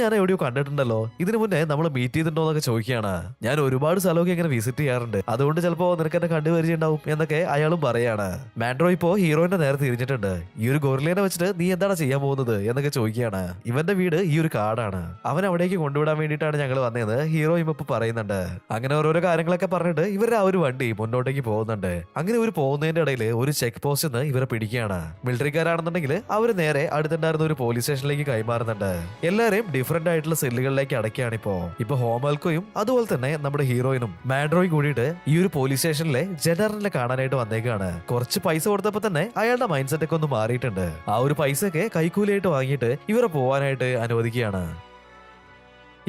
Speaker 2: ഞാൻ എവിടെയോ കണ്ടിട്ടുണ്ടല്ലോ, ഇതിനു മുന്നേ നമ്മൾ മീറ്റ് ചെയ്തിട്ടുണ്ടോ എന്നൊക്കെ ചോദിക്കുകയാണ്. ഞാൻ ഒരുപാട് സ്ഥലമൊക്കെ ഇങ്ങനെ വിസിറ്റ് ചെയ്യാറുണ്ട്, അതുകൊണ്ട് ചിലപ്പോ നിനക്ക് എന്നെ കണ്ടുപരിചയുണ്ടാവും എന്നൊക്കെ അയാളും പറയാണ്. മാൻഡ്രോ ഇപ്പോ ഹീറോയിന്റെ നേരെ തിരിഞ്ഞിട്ടുണ്ട്. ഈ ഒരു ഗൊറിലേനെ വെച്ചിട്ട് നീ എന്താണ് ചെയ്യാൻ പോകുന്നത് എന്നൊക്കെ ചോദിക്കുകയാണ്. ഇവന്റെ വീട് ഈ ഒരു കാടാണ്, അവൻ അവിടേക്ക് കൊണ്ടുവിടാൻ വേണ്ടിയിട്ടാണ് ഞങ്ങൾ വന്നത് ഹീറോ ഇപ്പൊ പറയുന്നുണ്ട്. അങ്ങനെ ഓരോരോ കാര്യങ്ങളൊക്കെ പറഞ്ഞിട്ട് ഇവരുടെ ആ ഒരു വണ്ടി മുന്നോട്ടേക്ക് പോകുന്നുണ്ട്. അങ്ങനെ ഒരു പോകുന്നതിന്റെ ഇടയിൽ ഒരു ചെക്ക് പോസ്റ്റ് നിന്ന് ഇവരെ പിടിക്കുകയാണ്. മിലിറ്ററിക്കാരാണെന്നുണ്ടെങ്കിൽ അവർ നേരെ അടുത്തുണ്ടായിരുന്ന ഒരു പോലീസ് സ്റ്റേഷനിലേക്ക് കൈമാറുന്നുണ്ട്. എല്ലാവരെയും ഡിഫറെന്റ് ആയിട്ടുള്ള സെല്ലുകളിലേക്ക് അടയ്ക്കുകയാണ് ഇപ്പൊ ഹോമൽക്കോയും അതുപോലെ തന്നെ നമ്മുടെ ഹീറോയിനും മാൻഡ്രോയും കൂടിയിട്ട് ഈ ഒരു പോലീസ് സ്റ്റേഷനിലെ ജനറലിനെ കാണാനായിട്ട് വന്നേക്കാണ്. കുറച്ച് പൈസ കൊടുത്തപ്പോ തന്നെ അയാളുടെ മൈൻഡ് സെറ്റ് ഒക്കെ ഒന്ന് മാറിയിട്ടുണ്ട്. ആ ഒരു പൈസയൊക്കെ കൈക്കൂലിയായിട്ട് വാങ്ങിയിട്ട് ഇവരെ പോവാനായിട്ട് അനുവദിക്കുകയാണ്.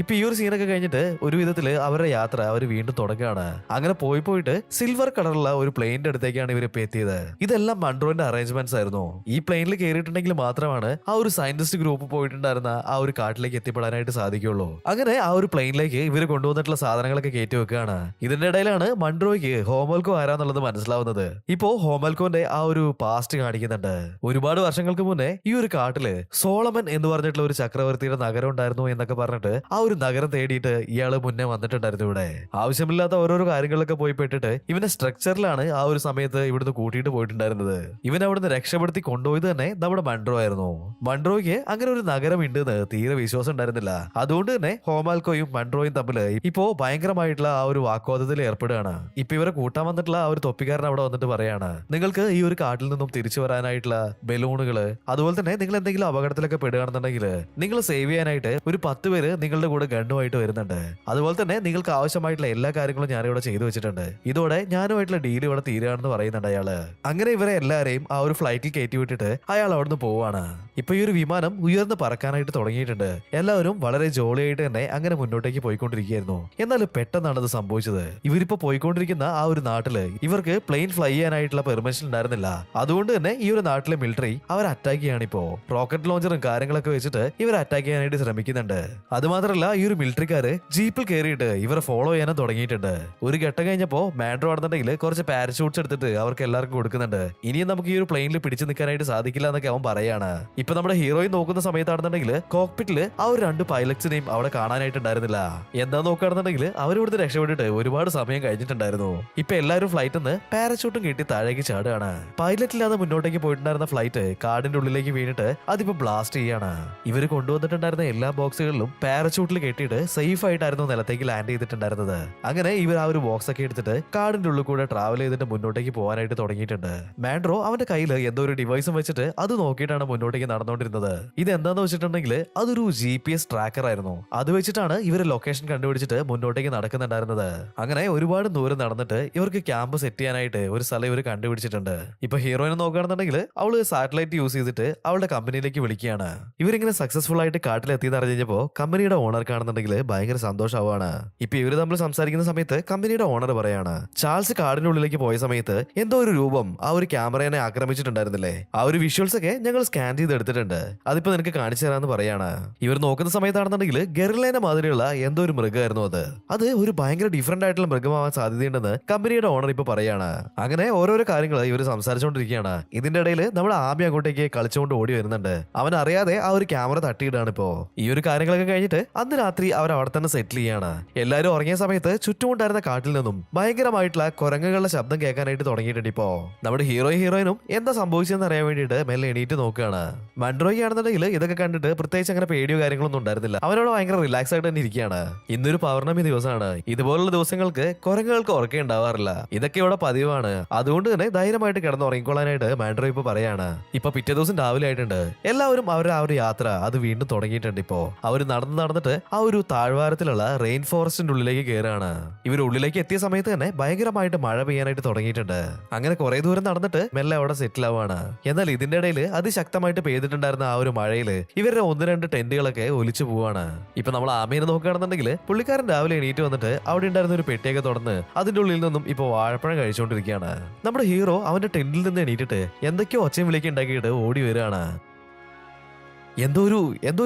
Speaker 2: ഇപ്പൊ ഈ ഒരു സീനൊക്കെ കഴിഞ്ഞിട്ട് ഒരു വിധത്തില് അവരുടെ യാത്ര അവർ വീണ്ടും തുടങ്ങുകയാണ്. അങ്ങനെ പോയിട്ട് സിൽവർ കളറുള്ള ഒരു പ്ലെയിനിന്റെ അടുത്തേക്കാണ് ഇവർ ഇപ്പൊ എത്തിയത്. ഇതെല്ലാം മൺട്രോന്റെ അറേഞ്ച്മെന്റ്സ് ആയിരുന്നു. ഈ പ്ലെയിനിൽ കയറിയിട്ടുണ്ടെങ്കിൽ മാത്രമാണ് ആ ഒരു സയന്റിസ്റ്റ് ഗ്രൂപ്പ് പോയിട്ടുണ്ടായിരുന്ന ആ ഒരു കാട്ടിലേക്ക് എത്തിപ്പെടാനായിട്ട് സാധിക്കുള്ളൂ. അങ്ങനെ ആ ഒരു പ്ലെയിനിലേക്ക് ഇവർ കൊണ്ടുവന്നിട്ടുള്ള സാധനങ്ങളൊക്കെ കയറ്റി വെക്കുകയാണ്. ഇതിന്റെ ഇടയിലാണ് മൺട്രോയ്ക്ക് ഹോമൽക്കോ ആരാന്നുള്ളത് മനസ്സിലാവുന്നത്. ഇപ്പോ ഹോമൽക്കോന്റെ ആ ഒരു പാസ്റ്റ് കാണിക്കുന്നുണ്ട്. ഒരുപാട് വർഷങ്ങൾക്ക് മുന്നേ ഈ ഒരു കാട്ടില് സോളമൻ എന്ന് പറഞ്ഞിട്ടുള്ള ഒരു ചക്രവർത്തിയുടെ നഗരം ഉണ്ടായിരുന്നു എന്നൊക്കെ പറഞ്ഞിട്ട് ആ ഒരു നഗരം തേടിയിട്ട് ഇയാള് മുന്നേ വന്നിട്ടുണ്ടായിരുന്നു. ഇവിടെ ആവശ്യമില്ലാത്ത ഓരോരോ കാര്യങ്ങളൊക്കെ പോയി പെട്ടിട്ട് ഇവന്റെ സ്ട്രക്ചറിലാണ് ആ ഒരു സമയത്ത് ഇവിടുന്ന് കൂട്ടിയിട്ട് പോയിട്ടുണ്ടായിരുന്നത്. ഇവൻ അവിടുന്ന് രക്ഷപ്പെടുത്തി കൊണ്ടുപോയത് തന്നെ നമ്മുടെ മൺട്രോ ആയിരുന്നു. മൺട്രോയ്ക്ക് അങ്ങനെ ഒരു നഗരം ഉണ്ടെന്ന് തീരെ വിശ്വാസം ഉണ്ടായിരുന്നില്ല. അതുകൊണ്ട് തന്നെ ഹോമാൽക്കോയും മൺട്രോയും തമ്മിൽ ഇപ്പോ ഭയങ്കരമായിട്ടുള്ള ആ ഒരു വാക്വാദത്തിൽ ഏർപ്പെടുകയാണ്. ഇപ്പൊ ഇവരെ കൂട്ടാൻ വന്നിട്ടുള്ള ആ ഒരു തൊപ്പിക്കാരൻ അവിടെ വന്നിട്ട് പറയാണ്, നിങ്ങൾക്ക് ഈ ഒരു കാട്ടിൽ നിന്നും തിരിച്ചു വരാനായിട്ടുള്ള ബലൂണുകള്, അതുപോലെ തന്നെ നിങ്ങൾ എന്തെങ്കിലും അപകടത്തിലൊക്കെ പെടുകയാണെന്നുണ്ടെങ്കിൽ നിങ്ങൾ സേവ് ചെയ്യാനായിട്ട് ഒരു 10 പേര് നിങ്ങളുടെ കൂടെ ഗണ്ണുമായിട്ട് വരുന്നുണ്ട്. അതുപോലെ തന്നെ നിങ്ങൾക്ക് ആവശ്യമായിട്ടുള്ള എല്ലാ കാര്യങ്ങളും ഞാനിവിടെ ചെയ്തു വെച്ചിട്ടുണ്ട്. ഇതോടെ ഞാനുമായിട്ടുള്ള ഡീൽ ഇവിടെ തീരുകയാണെന്ന് പറയുന്നുണ്ട് അയാള്. അങ്ങനെ ഇവരെ എല്ലാരെയും ആ ഒരു ഫ്ലൈറ്റിൽ കയറ്റി വിട്ടിട്ട് അയാൾ അവിടുന്ന് പോവാണ്. ഇപ്പൊ ഈ ഒരു വിമാനം ഉയർന്ന് പറക്കാനായിട്ട് തുടങ്ങിയിട്ടുണ്ട്. എല്ലാവരും വളരെ ജോളിയായിട്ട് തന്നെ അങ്ങനെ മുന്നോട്ടേക്ക് പോയിക്കൊണ്ടിരിക്കുകയായിരുന്നു. എന്നാൽ പെട്ടെന്നാണ് അത് സംഭവിച്ചത്. ഇവരിപ്പോ പോയിക്കൊണ്ടിരിക്കുന്ന ആ ഒരു നാട്ടില് ഇവർക്ക് പ്ലെയിൻ ഫ്ലൈ ചെയ്യാനായിട്ടുള്ള പെർമിഷൻ ഉണ്ടായിരുന്നില്ല. അതുകൊണ്ട് തന്നെ ഈ ഒരു നാട്ടിലെ മിലിറ്ററി അവർ അറ്റാക്ക് ചെയ്യാണിപ്പോ. റോക്കറ്റ് ലോഞ്ചറും കാര്യങ്ങളൊക്കെ വെച്ചിട്ട് ഇവർ അറ്റാക്ക് ചെയ്യാനായിട്ട് ശ്രമിക്കുന്നുണ്ട്. അതുമാത്രമല്ല ഈ ഒരു മിലിറ്ററിക്കാര് ജീപ്പിൽ കയറിയിട്ട് ഇവരെ ഫോളോ ചെയ്യാനും തുടങ്ങിയിട്ടുണ്ട്. ഒരു ഘട്ടം കഴിഞ്ഞപ്പോ മാൻഡ്രോ ആണെന്നുണ്ടെങ്കിൽ കുറച്ച് പാരഷൂട്ട്സ് എടുത്തിട്ട് അവർക്ക് എല്ലാവർക്കും കൊടുക്കുന്നുണ്ട്. ഇനിയും നമുക്ക് ഈ ഒരു പ്ലെയിനിൽ പിടിച്ചു നിൽക്കാനായിട്ട് സാധിക്കില്ല എന്നൊക്കെ അവൻ പറയാണ്. ഇപ്പൊ നമ്മുടെ ഹീറോയിൻ നോക്കുന്ന സമയത്താണെന്നുണ്ടെങ്കിൽ കോക്പിറ്റില് ആ ഒരു 2 പൈലറ്റ്സിനെയും അവിടെ കാണാനായിട്ടുണ്ടായിരുന്നില്ല. എന്താ നോക്കുകയാണെന്നുണ്ടെങ്കിൽ അവരിവിടുന്ന് രക്ഷപ്പെട്ടിട്ട് ഒരുപാട് സമയം കഴിഞ്ഞിട്ടുണ്ടായിരുന്നു. ഇപ്പൊ എല്ലാവരും ഫ്ലൈറ്റിൽ നിന്ന് പാരഷൂട്ടും കിട്ടി താഴേക്ക് ചാടുകയാണ്. പൈലറ്റ് ഇല്ലാതെ മുന്നോട്ടേക്ക് പോയിട്ടുണ്ടായിരുന്ന ഫ്ലൈറ്റ് കാടിന്റെ ഉള്ളിലേക്ക് വീണിട്ട് അതിപ്പോ ബ്ലാസ്റ്റ് ചെയ്യാണ്. ഇവര് കൊണ്ടുവന്നിട്ടുണ്ടായിരുന്ന എല്ലാ ബോക്സുകളിലും പാരഷൂട്ടിൽ കെട്ടിയിട്ട് സേഫ് ആയിട്ടായിരുന്നു നിലത്തേക്ക് ലാൻഡ് ചെയ്തിട്ടുണ്ടായിരുന്നത്. അങ്ങനെ ഇവർ ആ ഒരു ബോക്സ് ഒക്കെ എടുത്തിട്ട് കാടിന്റെ ഉള്ളിൽ കൂടെ ട്രാവൽ ചെയ്തിട്ട് മുന്നോട്ടേക്ക് പോകാനായിട്ട് തുടങ്ങിയിട്ടുണ്ട്. മാൻഡ്രോ അവന്റെ കയ്യിൽ എന്തോ ഒരു ഡിവൈസും വെച്ചിട്ട് അത് നോക്കിയിട്ടാണ് മുന്നോട്ടേക്ക് നടന്നുകൊണ്ടിരുന്നത്. ഇത് എന്താന്ന് വെച്ചിട്ടുണ്ടെങ്കിൽ അതൊരു GPS ട്രാക്കർ ആയിരുന്നു. അത് വെച്ചിട്ടാണ് ഇവര് ലൊക്കേഷൻ കണ്ടുപിടിച്ചിട്ട് മുന്നോട്ടേക്ക് നടക്കുന്നുണ്ടായിരുന്നത്. അങ്ങനെ ഒരുപാട് ദൂരം നടന്നിട്ട് ഇവർക്ക് ക്യാമ്പ് സെറ്റ് ചെയ്യാനായിട്ട് ഒരു സ്ഥലം ഇവർ കണ്ടുപിടിച്ചിട്ടുണ്ട്. ഇപ്പൊ ഹീറോയിനെ നോക്കുകയാണെന്നുണ്ടെങ്കിൽ അവള് സാറ്റലൈറ്റ് യൂസ് ചെയ്തിട്ട് അവളുടെ കമ്പനിയിലേക്ക് വിളിക്കുകയാണ്. ഇവരിങ്ങനെ സക്സസ്ഫുൾ ആയിട്ട് കാട്ടിലെത്തിയെന്ന് അറിഞ്ഞപ്പോ കമ്പനിയുടെ ഓണർ കാണുന്നുണ്ടെങ്കിൽ ഭയങ്കര സന്തോഷമാവാണ്. ഇപ്പൊ ഇവര് തമ്മിൽ സംസാരിക്കുന്ന സമയത്ത് കമ്പനിയുടെ ഓണർ പറയാണ്, ചാൾസ് കാടിന്റെ ഉള്ളിലേക്ക് പോയ സമയത്ത് എന്തോ ഒരു രൂപം ആ ഒരു ക്യാമറയെ ആക്രമിച്ചിട്ടുണ്ടായിരുന്നില്ലേ, ആ ഒരു വിഷ്വൽസ് ഒക്കെ ഞങ്ങൾ സ്കാൻ ചെയ്ത് എടുത്തിട്ടുണ്ട്, അതിപ്പോ നിനക്ക് കാണിച്ചു തരാന്ന് പറയാണ്. ഇവർ നോക്കുന്ന സമയത്താണെന്നുണ്ടെങ്കിൽ ഗറിലേനെ മാതിരിയുള്ള എന്തോ ഒരു മൃഗമായിരുന്നു അത് ഒരു ഭയങ്കര ഡിഫറെന്റ് ആയിട്ടുള്ള മൃഗമാവാൻ സാധ്യതയുണ്ടെന്ന് കമ്പനിയുടെ ഓണർ ഇപ്പൊ പറയാണ്. അങ്ങനെ ഓരോരോ കാര്യങ്ങൾ ഇവർ സംസാരിച്ചുകൊണ്ടിരിക്കുകയാണ്. ഇതിന്റെ ഇടയിൽ നമ്മുടെ ആബി അങ്ങോട്ടേക്ക് കളിച്ചുകൊണ്ട് ഓടി വരുന്നുണ്ട്. അവൻ അറിയാതെ ആ ഒരു ക്യാമറ തട്ടിയിടാണ് ഇപ്പോ. ഈ ഒരു കാര്യങ്ങളൊക്കെ കഴിഞ്ഞിട്ട് അന്ന് രാത്രി അവർ അവിടെ തന്നെ സെറ്റിൽ ചെയ്യാണ്. എല്ലാവരും ഉറങ്ങിയ സമയത്ത് ചുറ്റുമുണ്ടായിരുന്ന കാട്ടിൽ നിന്നും ഭയങ്കരമായിട്ടുള്ള കുരങ്ങുകളുടെ ശബ്ദം കേൾക്കാനായിട്ട് തുടങ്ങിയിട്ടുണ്ട്. ഇപ്പോ നമ്മുടെ ഹീറോയിനും എന്താ സംഭവിച്ചതെന്ന് അറിയാൻ വേണ്ടിയിട്ട് മെല്ലെ എണീറ്റ് നോക്കുകയാണ്. മൺട്രോയ്ക്ക് ആണെന്നുണ്ടെങ്കിൽ ഇതൊക്കെ കണ്ടിട്ട് പ്രത്യേകിച്ച് അങ്ങനെ പേടിയോ കാര്യങ്ങളൊന്നും ഉണ്ടായിരുന്നില്ല. അവനോട് ഭയങ്കര റിലാക്സ് ആയിട്ട് തന്നെ ഇരിക്കുകയാണ്. ഇന്നൊരു പൗർണമി ദിവസമാണ്. ഇതുപോലുള്ള ദിവസങ്ങൾക്ക് കുരങ്ങുകൾക്ക് ഉറക്കം ഉണ്ടാവാറില്ല. ഇതൊക്കെ ഇവിടെ പതിവാണ്. അതുകൊണ്ട് തന്നെ ധൈര്യമായിട്ട് കിടന്ന് ഉറങ്ങിക്കൊള്ളാനായിട്ട് മാൻഡ്രോ ഇപ്പൊ പറയാണ്. ഇപ്പൊ പിറ്റേ ദിവസം രാവിലെ ആയിട്ടുണ്ട്. എല്ലാവരും അവരുടെ ആ ഒരു യാത്ര അത് വീണ്ടും തുടങ്ങിയിട്ടുണ്ട്. ഇപ്പോ അവർ നടന്നിട്ട് ആ ഒരു താഴ്വാരത്തിലുള്ള റെയിൻ ഫോറസ്റ്റിന്റെ ഉള്ളിലേക്ക് കയറാണ്. ഇവർ ഉള്ളിലേക്ക് എത്തിയ സമയത്ത് തന്നെ ഭയങ്കരമായിട്ട് മഴ പെയ്യാനായിട്ട് തുടങ്ങിയിട്ടുണ്ട്. അങ്ങനെ കുറെ ദൂരം നടന്നിട്ട് മെല്ലെ അവിടെ സെറ്റിൽ ആവാണ്. എന്നാൽ ഇതിന്റെ ഇടയിൽ അതിശക്തമായിട്ട് പെയ്തിട്ടുണ്ടായിരുന്ന ആ ഒരു മഴയിൽ ഇവരുടെ 1-2 ടെന്റുകളൊക്കെ ഒലിച്ചു പോവാണ്. ഇപ്പൊ നമ്മൾ ആമീനെ നോക്കുകയാണെന്നുണ്ടെങ്കിൽ പുള്ളിക്കാരൻ രാവിലെ എണീറ്റ് വന്നിട്ട് അവിടെ ഉണ്ടായിരുന്ന ഒരു പെട്ടിയൊക്കെ തുറന്ന് അതിന്റെ ഉള്ളിൽ നിന്നും ഇപ്പൊ വാഴപ്പഴം കഴിച്ചുകൊണ്ടിരിക്കുകയാണ്. നമ്മുടെ ഹീറോ അവന്റെ ടെന്റിൽ നിന്ന് എണീറ്റിട്ട് എന്തൊക്കെയോ ഒച്ചയും വിളിക്ക് ഉണ്ടാക്കിയിട്ട് ഓടി വരികയാണ്. എന്തോ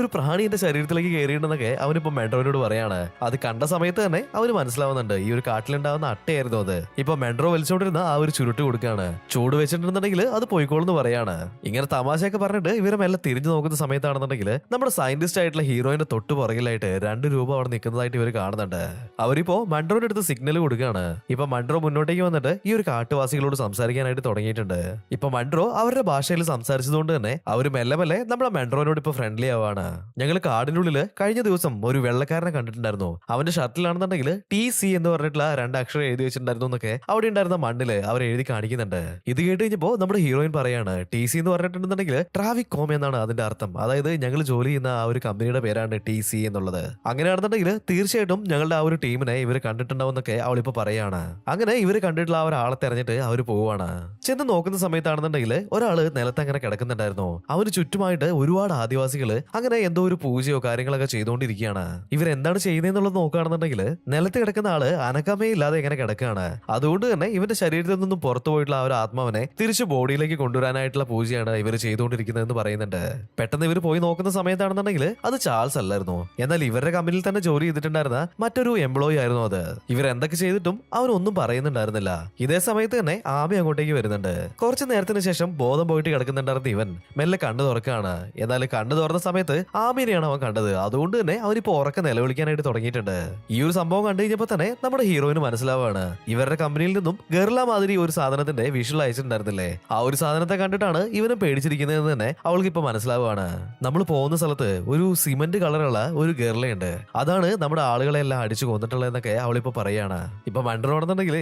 Speaker 2: ഒരു പ്രാണി എന്റെ ശരീരത്തിലേക്ക് കയറിയിട്ടുണ്ടെന്നൊക്കെ അവനിപ്പോ മെൻഡ്രോനോട് പറയാണ്. അത് കണ്ട സമയത്ത് തന്നെ അവന് മനസ്സിലാവുന്നുണ്ട് ഈ ഒരു കാട്ടിലുണ്ടാവുന്ന അട്ടയായിരുന്നു അത്. ഇപ്പൊ മെൻഡ്രോ വലിച്ചോണ്ടിരുന്ന ആ ഒരു ചുരുട്ട് കൊടുക്കുകയാണ്. ചൂട് വെച്ചിട്ടുണ്ടെന്നുണ്ടെങ്കിൽ അത് പോയിക്കോളെന്ന് പറയാണ്. ഇങ്ങനെ തമാശയൊക്കെ പറഞ്ഞിട്ട് ഇവരെ മെല്ലെ തിരിഞ്ഞു നോക്കുന്ന സമയത്താണെന്നുണ്ടെങ്കിൽ നമ്മുടെ സയന്റിസ്റ്റ് ആയിട്ടുള്ള ഹീറോയിന്റെ തൊട്ട് പുറകിലായിട്ട് 2 രൂപ അവിടെ നിൽക്കുന്നതായിട്ട് ഇവർ കാണുന്നുണ്ട്. അവരിപ്പോ മൺട്രോന്റെ അടുത്ത് സിഗ്നൽ കൊടുക്കുകയാണ്. ഇപ്പൊ മൺട്രോ മുന്നോട്ടേക്ക് വന്നിട്ട് ഈ ഒരു കാട്ടുവാസികളോട് സംസാരിക്കാനായിട്ട് തുടങ്ങിയിട്ടുണ്ട്. ഇപ്പൊ മൺട്രോ അവരുടെ ഭാഷയിൽ സംസാരിച്ചതുകൊണ്ട് തന്നെ അവര് മെല്ലെ നമ്മുടെ മൺട്രോനോട് ഇപ്പൊ ഫ്രണ്ട്ലി ആവാണ്. ഞങ്ങൾ കാടിനുള്ളിൽ കഴിഞ്ഞ ദിവസം ഒരു വെള്ളക്കാരനെ കണ്ടിട്ടുണ്ടായിരുന്നു. അവന്റെ ഷർട്ടിലാണെന്നുണ്ടെങ്കിൽ TC എന്ന് പറഞ്ഞിട്ടുള്ള 2 അക്ഷരം എഴുതി വെച്ചിട്ടുണ്ടായിരുന്നു എന്നൊക്കെ അവിടെ ഉണ്ടായിരുന്ന മണ്ണില് അവർ എഴുതി കാണിക്കുന്നുണ്ട്. ഇത് കേട്ട് കഴിഞ്ഞപ്പോ നമ്മുടെ ഹീറോയിൻ പറയാണ് TC എന്ന് പറഞ്ഞിട്ടുണ്ടെന്നുണ്ടെങ്കിൽ ട്രാഫിക് കോം എന്നാണ് അതിന്റെ അർത്ഥം. അതായത് ഞങ്ങൾ ജോലി ചെയ്യുന്ന ആ ഒരു കമ്പനിയുടെ പേരാണ് TC എന്നുള്ളത്. അങ്ങനെയാണെന്നുണ്ടെങ്കിൽ തീർച്ചയായിട്ടും ഞങ്ങളുടെ ആ ഒരു ടീമിനെ ഇവര് കണ്ടിട്ടുണ്ടാവുന്നൊക്കെ അവളിപ്പോ പറയാണ്. അങ്ങനെ ഇവര് കണ്ടിട്ടുള്ള ആ ഒരാളെ തെരഞ്ഞിട്ട് അവര് പോവാണ്. ചെന്ന് നോക്കുന്ന സമയത്താണെന്നുണ്ടെങ്കിൽ ഒരാള് നിലത്ത് അങ്ങനെ കിടക്കുന്നുണ്ടായിരുന്നു. അവന് ചുറ്റുമായിട്ട് ഒരുപാട് ആദിവാസികള് അങ്ങനെ എന്തോ ഒരു പൂജയോ കാര്യങ്ങളൊക്കെ ചെയ്തുകൊണ്ടിരിക്കുകയാണ്. ഇവരെന്താണ് ചെയ്യുന്നതെന്നുള്ളത് നോക്കുകയാണെന്നുണ്ടെങ്കിൽ നിലത്ത് കിടക്കുന്ന ആള് അനക്കമേ ഇല്ലാതെ ഇങ്ങനെ കിടക്കുകയാണ്. അതുകൊണ്ട് തന്നെ ഇവന്റെ ശരീരത്തിൽ നിന്നും പുറത്തു പോയിട്ടുള്ള ആ ഒരു ആത്മാവിനെ തിരിച്ചു ബോഡിയിലേക്ക് കൊണ്ടുവരാനായിട്ടുള്ള പൂജയാണ് ഇവർ ചെയ്തുകൊണ്ടിരിക്കുന്നതെന്ന് പറയുന്നുണ്ട്. പെട്ടെന്ന് ഇവർ പോയി നോക്കുന്ന സമയത്താണെന്നുണ്ടെങ്കിൽ അത് ചാൾസ് അല്ലായിരുന്നു. എന്നാൽ ഇവരുടെ കമ്പനിയിൽ തന്നെ ജോലി ചെയ്തിട്ടുണ്ടായിരുന്ന മറ്റൊരു എംപ്ലോയി ആയിരുന്നു അത്. ഇവരെന്തൊക്കെ ചെയ്തിട്ടും അവനൊന്നും പറയുന്നുണ്ടായിരുന്നില്ല. ഇതേ സമയത്ത് തന്നെ ആമി അങ്ങോട്ടേക്ക് വരുന്നുണ്ട്. കുറച്ചു നേരത്തിന് ശേഷം ബോധം പോയിട്ട് കിടക്കുന്നുണ്ടായിരുന്ന ഇവൻ മെല്ലെ കണ്ണു തുറക്കാണ്. എന്നാൽ കണ്ണു തുറന്ന സമയത്ത് ആമീനെയാണ് അവൻ കണ്ടത്. അതുകൊണ്ട് തന്നെ അവനിപ്പോ ഉറക്കെ നിലവിളിക്കാനായിട്ട് തുടങ്ങിയിട്ടുണ്ട്. ഈ ഒരു സംഭവം കണ്ടു കഴിഞ്ഞപ്പോ തന്നെ നമ്മുടെ ഹീറോയിന് മനസ്സിലാവാണ് ഇവരുടെ കമ്പനിയിൽ നിന്നും ഗർല മാതിരി ഒരു സാധനത്തിന്റെ വിഷ്വൽ അയച്ചിട്ടുണ്ടായിരുന്നില്ലേ, ആ ഒരു സാധനത്തെ കണ്ടിട്ടാണ് ഇവനും പേടിച്ചിരിക്കുന്നതെന്ന് തന്നെ അവൾക്ക് ഇപ്പൊ മനസ്സിലാവാണ്. നമ്മൾ പോകുന്ന സ്ഥലത്ത് ഒരു സിമന്റ് കളറുള്ള ഒരു ഗർലയുണ്ട്. അതാണ് നമ്മുടെ ആളുകളെല്ലാം അടിച്ചു കൊന്നിട്ടുള്ളതെന്നൊക്കെ അവളിപ്പോ പറയാണ്. ഇപ്പൊ മണ്ടനോടെന്നുണ്ടെങ്കിൽ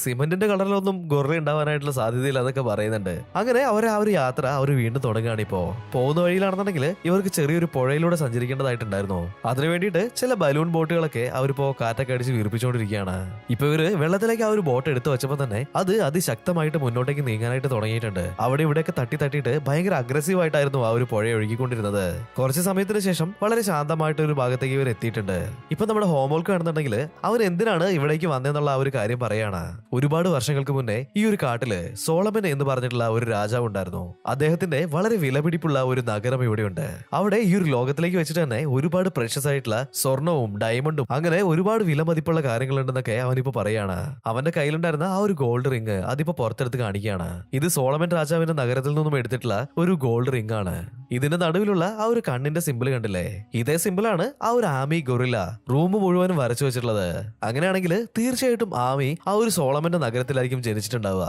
Speaker 2: സിമന്റിന്റെ കളറിലൊന്നും ഗൊർല ഉണ്ടാവാനായിട്ടുള്ള സാധ്യതയില്ല എന്നൊക്കെ പറയുന്നുണ്ട്. അങ്ങനെ ആ ഒരു യാത്ര അവർ വീണ്ടും തുടങ്ങുകയാണ്. ഇപ്പോ പോകുന്ന വഴിയിലാണെന്നുണ്ടെങ്കിൽ ഇവർക്ക് ചെറിയൊരു പുഴയിലൂടെ സഞ്ചരിക്കേണ്ടതായിട്ടുണ്ടായിരുന്നു. അതിനു വേണ്ടിയിട്ട് ചില ബലൂൺ ബോട്ടുകളൊക്കെ അവരിപ്പോ കാറ്റൊക്കെ അടിച്ച് വീർപ്പിച്ചുകൊണ്ടിരിക്കുകയാണ്. ഇപ്പൊ ഇവര് വെള്ളത്തിലേക്ക് ആ ഒരു ബോട്ട് എടുത്തു വെച്ചപ്പോ തന്നെ അത് അതിശക്തമായിട്ട് മുന്നോട്ടേക്ക് നീങ്ങാനായിട്ട് തുടങ്ങിയിട്ടുണ്ട്. അവിടെ ഇവിടെയൊക്കെ തട്ടിയിട്ട് ഭയങ്കര അഗ്രസീവ് ആയിട്ടായിരുന്നു ആ ഒരു പുഴ ഒഴുകിക്കൊണ്ടിരുന്നത്. കുറച്ച് സമയത്തിന് ശേഷം വളരെ ശാന്തമായിട്ട് ഒരു ഭാഗത്തേക്ക് ഇവർ എത്തിയിട്ടുണ്ട്. ഇപ്പൊ നമ്മുടെ ഹോംവർക്ക് കാണുന്നുണ്ടെങ്കിൽ അവൻ എന്തിനാണ് ഇവിടേക്ക് വന്നതെന്നുള്ള ആ ഒരു കാര്യം പറയാണ്. ഒരുപാട് വർഷങ്ങൾക്ക് മുന്നേ ഈ ഒരു കാട്ടില് സോളമൻ എന്ന് പറഞ്ഞിട്ടുള്ള ഒരു രാജാവ് ഉണ്ടായിരുന്നു. അദ്ദേഹത്തിന്റെ വളരെ വിലപിടിപ്പുള്ള ഒരു നഗരം ഇവിടെയുണ്ട്. അവിടെ ഈ ഒരു ലോകത്തിലേക്ക് വെച്ചിട്ട് തന്നെ ഒരുപാട് പ്രഷ്യസ് ആയിട്ടുള്ള സ്വർണവും ഡയമണ്ടും അങ്ങനെ ഒരുപാട് വിലമതിപ്പുള്ള കാര്യങ്ങളുണ്ടെന്നൊക്കെ അവനിപ്പോ പറയാണ്. അവന്റെ കയ്യിലുണ്ടായിരുന്ന ആ ഒരു ഗോൾഡ് റിംഗ് അതിപ്പോ പുറത്തെടുത്ത് കാണിക്കുകയാണ്. ഇത് സോളമൻ രാജാവിന്റെ നഗരത്തിൽ നിന്നും എടുത്തിട്ടുള്ള ഒരു ഗോൾഡ് റിംഗ് ആണ്. ഇതിന്റെ നടുവിലുള്ള ആ ഒരു കണ്ണിന്റെ സിമ്പിൾ കണ്ടില്ലേ, ഇതേ സിമ്പിളാണ് ആ ഒരു ആമി ഗൊറില്ല റൂം മുഴുവനും വരച്ചു വെച്ചിട്ടുള്ളത്. അങ്ങനെയാണെങ്കിൽ തീർച്ചയായിട്ടും ആമി ആ ഒരു സോളമന്റെ നഗരത്തിലായിരിക്കും ജനിച്ചിട്ടുണ്ടാവുക.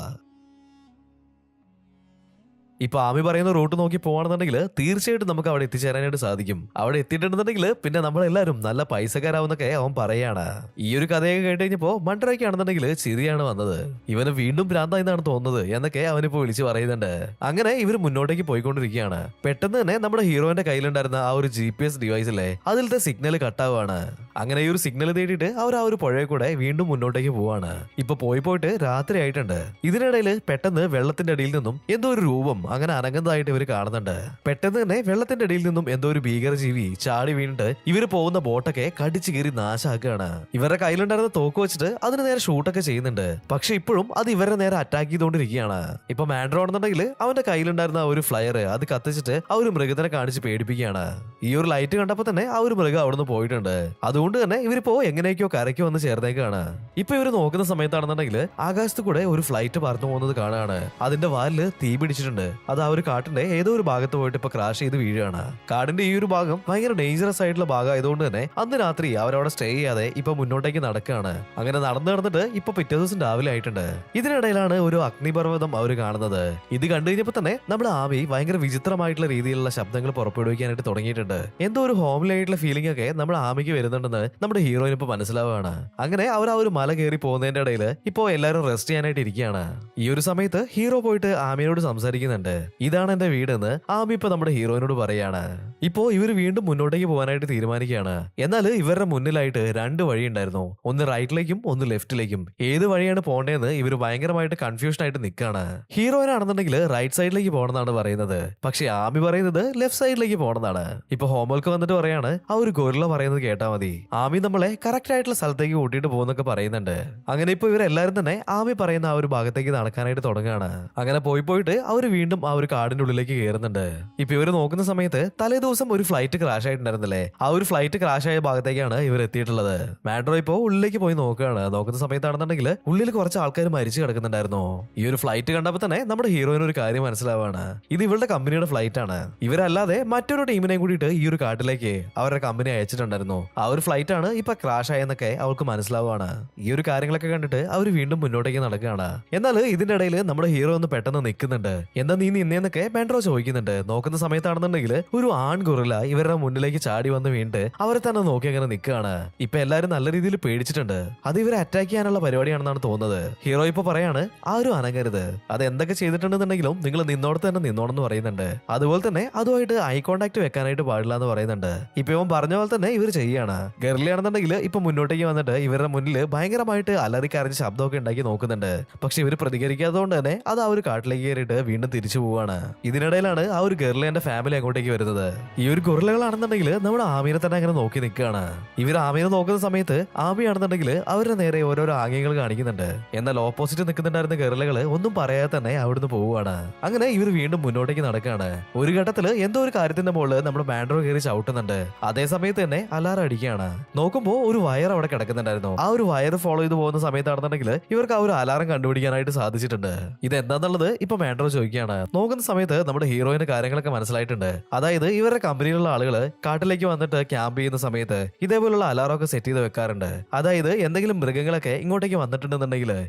Speaker 2: ഇപ്പൊ ആമി പറയുന്ന റൂട്ട് നോക്കി പോവാണെന്നുണ്ടെങ്കിൽ തീർച്ചയായിട്ടും നമുക്ക് അവിടെ എത്തിച്ചേരാനായിട്ട് സാധിക്കും. അവിടെ എത്തിയിട്ടുണ്ടെന്നുണ്ടെങ്കിൽ പിന്നെ നമ്മളെല്ലാരും നല്ല പൈസക്കാരാവുന്നൊക്കെ അവൻ പറയാണ്. ഈ ഒരു കഥയൊക്കെ കേട്ട് കഴിഞ്ഞപ്പോ മണ്ടറയ്ക്കാണെന്നുണ്ടെങ്കിൽ ചിരിയാണ് വന്നത്. ഇവന് വീണ്ടും ഭ്രാന്തായെന്നാണ് തോന്നുന്നത് എന്നൊക്കെ അവനിപ്പോ വിളിച്ചു പറയുന്നുണ്ട്. അങ്ങനെ ഇവർ മുന്നോട്ടേക്ക് പോയിക്കൊണ്ടിരിക്കുകയാണ്. പെട്ടെന്ന് തന്നെ നമ്മുടെ ഹീറോയിന്റെ കയ്യിലുണ്ടായിരുന്ന ആ ഒരു GPS ഡിവൈസിലെ അതിലത്തെ സിഗ്നൽ കട്ടാവാണ്. അങ്ങനെ ഈ ഒരു സിഗ്നൽ തേടിയിട്ട് അവർ ആ ഒരു പുഴയെ കൂടെ വീണ്ടും മുന്നോട്ടേക്ക് പോവാണ്. ഇപ്പൊ പോയിട്ട് രാത്രി ആയിട്ടുണ്ട്. ഇതിനിടയിൽ പെട്ടെന്ന് വെള്ളത്തിന്റെ അടിയിൽ നിന്നും എന്തോ ഒരു രൂപം അങ്ങനെ അനങ്ങുന്നതായിട്ട് ഇവർ കാണുന്നുണ്ട്. പെട്ടെന്ന് തന്നെ വെള്ളത്തിന്റെ അടിയിൽ നിന്നും എന്തോ ഒരു ഭീകരജീവി ചാടി വീണിട്ട് ഇവര് പോകുന്ന ബോട്ടൊക്കെ കടിച്ചു കീറി നാശാക്കുകയാണ്. ഇവരുടെ കയ്യിലുണ്ടായിരുന്ന തോക്ക് വെച്ചിട്ട് അതിന് നേരെ ഷൂട്ടൊക്കെ ചെയ്യുന്നുണ്ട്. പക്ഷെ ഇപ്പോഴും അത് ഇവരെ നേരെ അറ്റാക്ക് ചെയ്തുകൊണ്ടിരിക്കുകയാണ്. ഇപ്പൊ മാൻഡ്രോ ആണെന്നുണ്ടെങ്കിൽ അവന്റെ കയ്യിലുണ്ടായിരുന്ന ഒരു ഫ്ലയർ അത് കത്തിച്ചിട്ട് ആ ഒരു മൃഗത്തിനെ കാണിച്ച് പേടിപ്പിക്കുകയാണ്. ഈ ഒരു ലൈറ്റ് കണ്ടപ്പോ തന്നെ ആ ഒരു മൃഗം അവിടുന്ന് പോയിട്ടുണ്ട്. അതുകൊണ്ട് തന്നെ ഇവരിപ്പോ എങ്ങനെയൊക്കെയോ കരയ്ക്ക് വന്ന് ചേർന്നേക്കാണ്. ഇപ്പൊ ഇവര് നോക്കുന്ന സമയത്താണെന്നുണ്ടെങ്കിൽ ആകാശത്ത് കൂടെ ഒരു ഫ്ലൈറ്റ് പറന്നു പോകുന്നത് കാണാണ്. അതിന്റെ വാലില് തീ പിടിച്ചിട്ടുണ്ട്. അത് ആ ഒരു കാട്ടിന്റെ ഏതോ ഒരു ഭാഗത്ത് പോയിട്ട് ഇപ്പൊ ക്രാഷ് ചെയ്ത് വീഴുകയാണ്. കാടിന്റെ ഈ ഒരു ഭാഗം ഭയങ്കര ഡേഞ്ചറസ് ആയിട്ടുള്ള ഭാഗം ആയതുകൊണ്ട് തന്നെ അന്ന് രാത്രി അവരവിടെ സ്റ്റേ ചെയ്യാതെ ഇപ്പൊ മുന്നോട്ടേക്ക് നടക്കുകയാണ്. അങ്ങനെ നടന്നിട്ട് ഇപ്പൊ പിറ്റേ ദിവസം രാവിലെ ആയിട്ടുണ്ട്. ഇതിനിടയിലാണ് ഒരു അഗ്നിപർവ്വതം അവർ കാണുന്നത്. ഇത് കണ്ടു കഴിഞ്ഞപ്പോ തന്നെ നമ്മുടെ ആമി ഭയങ്കര വിചിത്രമായിട്ടുള്ള രീതിയിലുള്ള ശബ്ദങ്ങൾ പുറപ്പെടുവിക്കാനായിട്ട് തുടങ്ങിയിട്ടുണ്ട്. എന്തോ ഒരു ഹോംലി ആയിട്ടുള്ള ഫീലിംഗ് ഒക്കെ നമ്മുടെ ആമിക്ക് വരുന്നുണ്ടെന്ന് നമ്മുടെ ഹീറോയിന് ഇപ്പൊ മനസ്സിലാവുകയാണ്. അങ്ങനെ അവർ ആ ഒരു മല കയറി പോകുന്നതിന്റെ ഇടയിൽ ഇപ്പോ എല്ലാവരും റെസ്റ്റ് ചെയ്യാനായിട്ട് ഇരിക്കുകയാണ്. ഈ ഒരു സമയത്ത് ഹീറോ പോയിട്ട് ആമിയോട് സംസാരിക്കുന്നുണ്ട്. ഇതാണ് എന്റെ വീടെന്ന് ആമി ഇപ്പൊ നമ്മുടെ ഹീറോയിനോട് പറയാണ്. ഇപ്പോ ഇവർ വീണ്ടും മുന്നോട്ടേക്ക് പോകാനായിട്ട് തീരുമാനിക്കുകയാണ്. എന്നാൽ ഇവരുടെ മുന്നിലായിട്ട് 2 വഴി ഉണ്ടായിരുന്നു. ഒന്ന് റൈറ്റിലേക്കും ഒന്ന് ലെഫ്റ്റിലേക്കും. ഏത് വഴിയാണ് പോകേണ്ടതെന്ന് ഇവർ ഭയങ്കരമായിട്ട് കൺഫ്യൂഷൻ ആയിട്ട് നിൽക്കുകയാണ്. ഹീറോയിനാണെന്നുണ്ടെങ്കിൽ റൈറ്റ് സൈഡിലേക്ക് പോകണമെന്നാണ് പറയുന്നത്. പക്ഷെ ആമി പറയുന്നത് ലെഫ്റ്റ് സൈഡിലേക്ക് പോകണമെന്നാണ്. ഇപ്പൊ ഹോംവർക്ക് വന്നിട്ട് പറയാണ് ആ ഒരു ഗൊറില്ല പറയുന്നത് കേട്ടാ മതി, ആമി നമ്മളെ കറക്റ്റ് ആയിട്ടുള്ള സ്ഥലത്തേക്ക് കൂട്ടിയിട്ട് പോകുന്നൊക്കെ പറയുന്നുണ്ട്. അങ്ങനെ ഇപ്പൊ ഇവരെല്ലാരും തന്നെ ആമി പറയുന്ന ആ ഒരു ഭാഗത്തേക്ക് നടക്കാനായിട്ട് തുടങ്ങുകയാണ്. അങ്ങനെ പോയിട്ട് അവർ വീണ്ടും ആ ഒരു കാടിന്റെ ഉള്ളിലേക്ക് കയറുന്നുണ്ട്. ഇപ്പൊ ഇവര് നോക്കുന്ന സമയത്ത് തലേ ദിവസം ഒരു ഫ്ലൈറ്റ് ക്രാഷ് ആയിട്ടുണ്ടായിരുന്നില്ലേ, ആ ഒരു ഫ്ലൈറ്റ് ക്രാഷ് ആയ ഭാഗത്തേക്കാണ് ഇവർ എത്തിയിട്ടുള്ളത്. മാൻഡ്രോ ഇപ്പോ ഉള്ളിലേക്ക് പോയി നോക്കുകയാണ്. നോക്കുന്ന സമയത്താണെന്നുണ്ടെങ്കിൽ ഉള്ളിൽ കുറച്ച് ആൾക്കാർ മരിച്ചു കിടക്കുന്നുണ്ടായിരുന്നു. ഈ ഒരു ഫ്ലൈറ്റ് കണ്ടപ്പോ തന്നെ നമ്മുടെ ഹീറോയിന് ഒരു കാര്യം മനസ്സിലാവാണ്. ഇത് ഇവരുടെ കമ്പനിയുടെ ഫ്ലൈറ്റ് ആണ്. ഇവരല്ലാതെ മറ്റൊരു ടീമിനെയും കൂടിയിട്ട് ഈ ഒരു കാട്ടിലേക്ക് അവരുടെ കമ്പനി അയച്ചിട്ടുണ്ടായിരുന്നു. ആ ഒരു ഫ്ലൈറ്റ് ആണ് ഇപ്പൊ ക്രാഷ് ആയെന്നൊക്കെ അവൾക്ക് മനസ്സിലാവാണ്. ഈ ഒരു കാര്യങ്ങളൊക്കെ കണ്ടിട്ട് അവർ വീണ്ടും മുന്നോട്ടേക്ക് നടക്കുകയാണ്. എന്നാൽ ഇതിന്റെ ഇടയിൽ നമ്മുടെ ഹീറോ ഒന്ന് പെട്ടെന്ന് നിൽക്കുന്നുണ്ട്. എന്താ നീ നിന്നേന്നൊക്കെ മാൻഡ്രോ ചോദിക്കുന്നുണ്ട്. നോക്കുന്ന സമയത്താണെന്നുണ്ടെങ്കിൽ ഒരു ആൺ ഗൊറില്ല ഇവരുടെ മുന്നിലേക്ക് ചാടി വന്ന് വീണ്ട് അവരെ തന്നെ നോക്കി അങ്ങനെ നിൽക്കുകയാണ്. ഇപ്പൊ എല്ലാരും നല്ല രീതിയിൽ പേടിച്ചിട്ടുണ്ട്. അത് ഇവരെ അറ്റാക്ക് ചെയ്യാനുള്ള പരിപാടിയാണെന്നാണ് തോന്നുന്നത്. ഹീറോ ഇപ്പൊ പറയാണ് ആരും അനങ്ങരുത്, അത് എന്തൊക്കെ ചെയ്തിട്ടുണ്ടെന്നുണ്ടെങ്കിലും നിങ്ങൾ നിന്നോടത്ത് തന്നെ നിന്നോണെന്ന് പറയുന്നുണ്ട്. അതുപോലെ തന്നെ അതുമായിട്ട് ഐ കോണ്ടാക്ട് വെക്കാനായിട്ട് പാടില്ല എന്ന് പറയുന്നുണ്ട്. ഇപ്പൊ ഇവൻ പറഞ്ഞ പോലെ തന്നെ ഇവർ ചെയ്യാണ്. ഗർലിയാണെന്നുണ്ടെങ്കിൽ ഇപ്പൊ മുന്നോട്ടേക്ക് വന്നിട്ട് ഇവരുടെ മുന്നിൽ ഭയങ്കരമായിട്ട് അലറിക്കരഞ്ഞ് ശബ്ദമൊക്കെ ഉണ്ടാക്കി നോക്കുന്നുണ്ട്. പക്ഷെ ഇവർ പ്രതികരിക്കാത്തതുകൊണ്ട് തന്നെ അത് ആ ഒരു കാട്ടിലേക്ക് കയറിയിട്ട് വീണ്ടും തിരിച്ചു പോവാണ്. ഇതിനിടയിലാണ് ആ ഒരു ഗർലിയന്റെ ഫാമിലി അങ്ങോട്ടേക്ക് വരുന്നത്. ഈ ഒരു ഗൊറില്ലകളാണെന്നുണ്ടെങ്കിൽ നമ്മുടെ ആമീനെ തന്നെ അങ്ങനെ നോക്കി നിൽക്കുകയാണ്. ഇവർ ആമീനെ നോക്കുന്ന സമയത്ത് ആമിയാണെന്നുണ്ടെങ്കിൽ അവരുടെ നേരെ ഓരോരോ ആംഗ്യങ്ങൾ കാണിക്കുന്നുണ്ട്. എന്നാൽ ഓപ്പോസിറ്റ് നിൽക്കുന്നുണ്ടായിരുന്ന ഗറിലകള് ഒന്നും പറയാതെ തന്നെ അവിടുന്ന് പോവുകയാണ്. അങ്ങനെ ഇവർ വീണ്ടും മുന്നോട്ടേക്ക് നടക്കുകയാണ്. ഒരു ഘട്ടത്തില് എന്തോ ഒരു കാര്യത്തിന്റെ മുകളിൽ നമ്മുടെ മാൻഡ്രോ കയറി ചവിട്ടുന്നുണ്ട്. അതേ സമയത്ത് തന്നെ അലാറം അടിക്കുകയാണ്. നോക്കുമ്പോൾ ഒരു വയർ അവിടെ കിടക്കുന്നുണ്ടായിരുന്നു. ആ ഒരു വയർ ഫോളോ ചെയ്ത് പോകുന്ന സമയത്താണെന്നുണ്ടെങ്കിൽ ഇവർക്ക് ആ ഒരു അലാറം കണ്ടുപിടിക്കാനായിട്ട് സാധിച്ചിട്ടുണ്ട്. ഇത് എന്താന്നുള്ളത് ഇപ്പൊ മാൻഡ്രോ ചോദിക്കുകയാണ്. നോക്കുന്ന സമയത്ത് നമ്മുടെ ഹീറോയിന് കാര്യങ്ങളൊക്കെ മനസ്സിലായിട്ടുണ്ട്. അതായത് ഇവരുടെ കമ്പനിയിലുള്ള ആളുകൾ കാട്ടിലേക്ക് വന്നിട്ട് ക്യാമ്പ് ചെയ്യുന്ന സമയത്ത് ഇതേപോലുള്ള അലാറം ഒക്കെ സെറ്റ് ചെയ്ത് വെക്കാറുണ്ട്. അതായത് എന്തെങ്കിലും മൃഗങ്ങളൊക്കെ ഇങ്ങോട്ടേക്ക് വന്നിട്ടുണ്ടെന്നുണ്ടെങ്കിൽ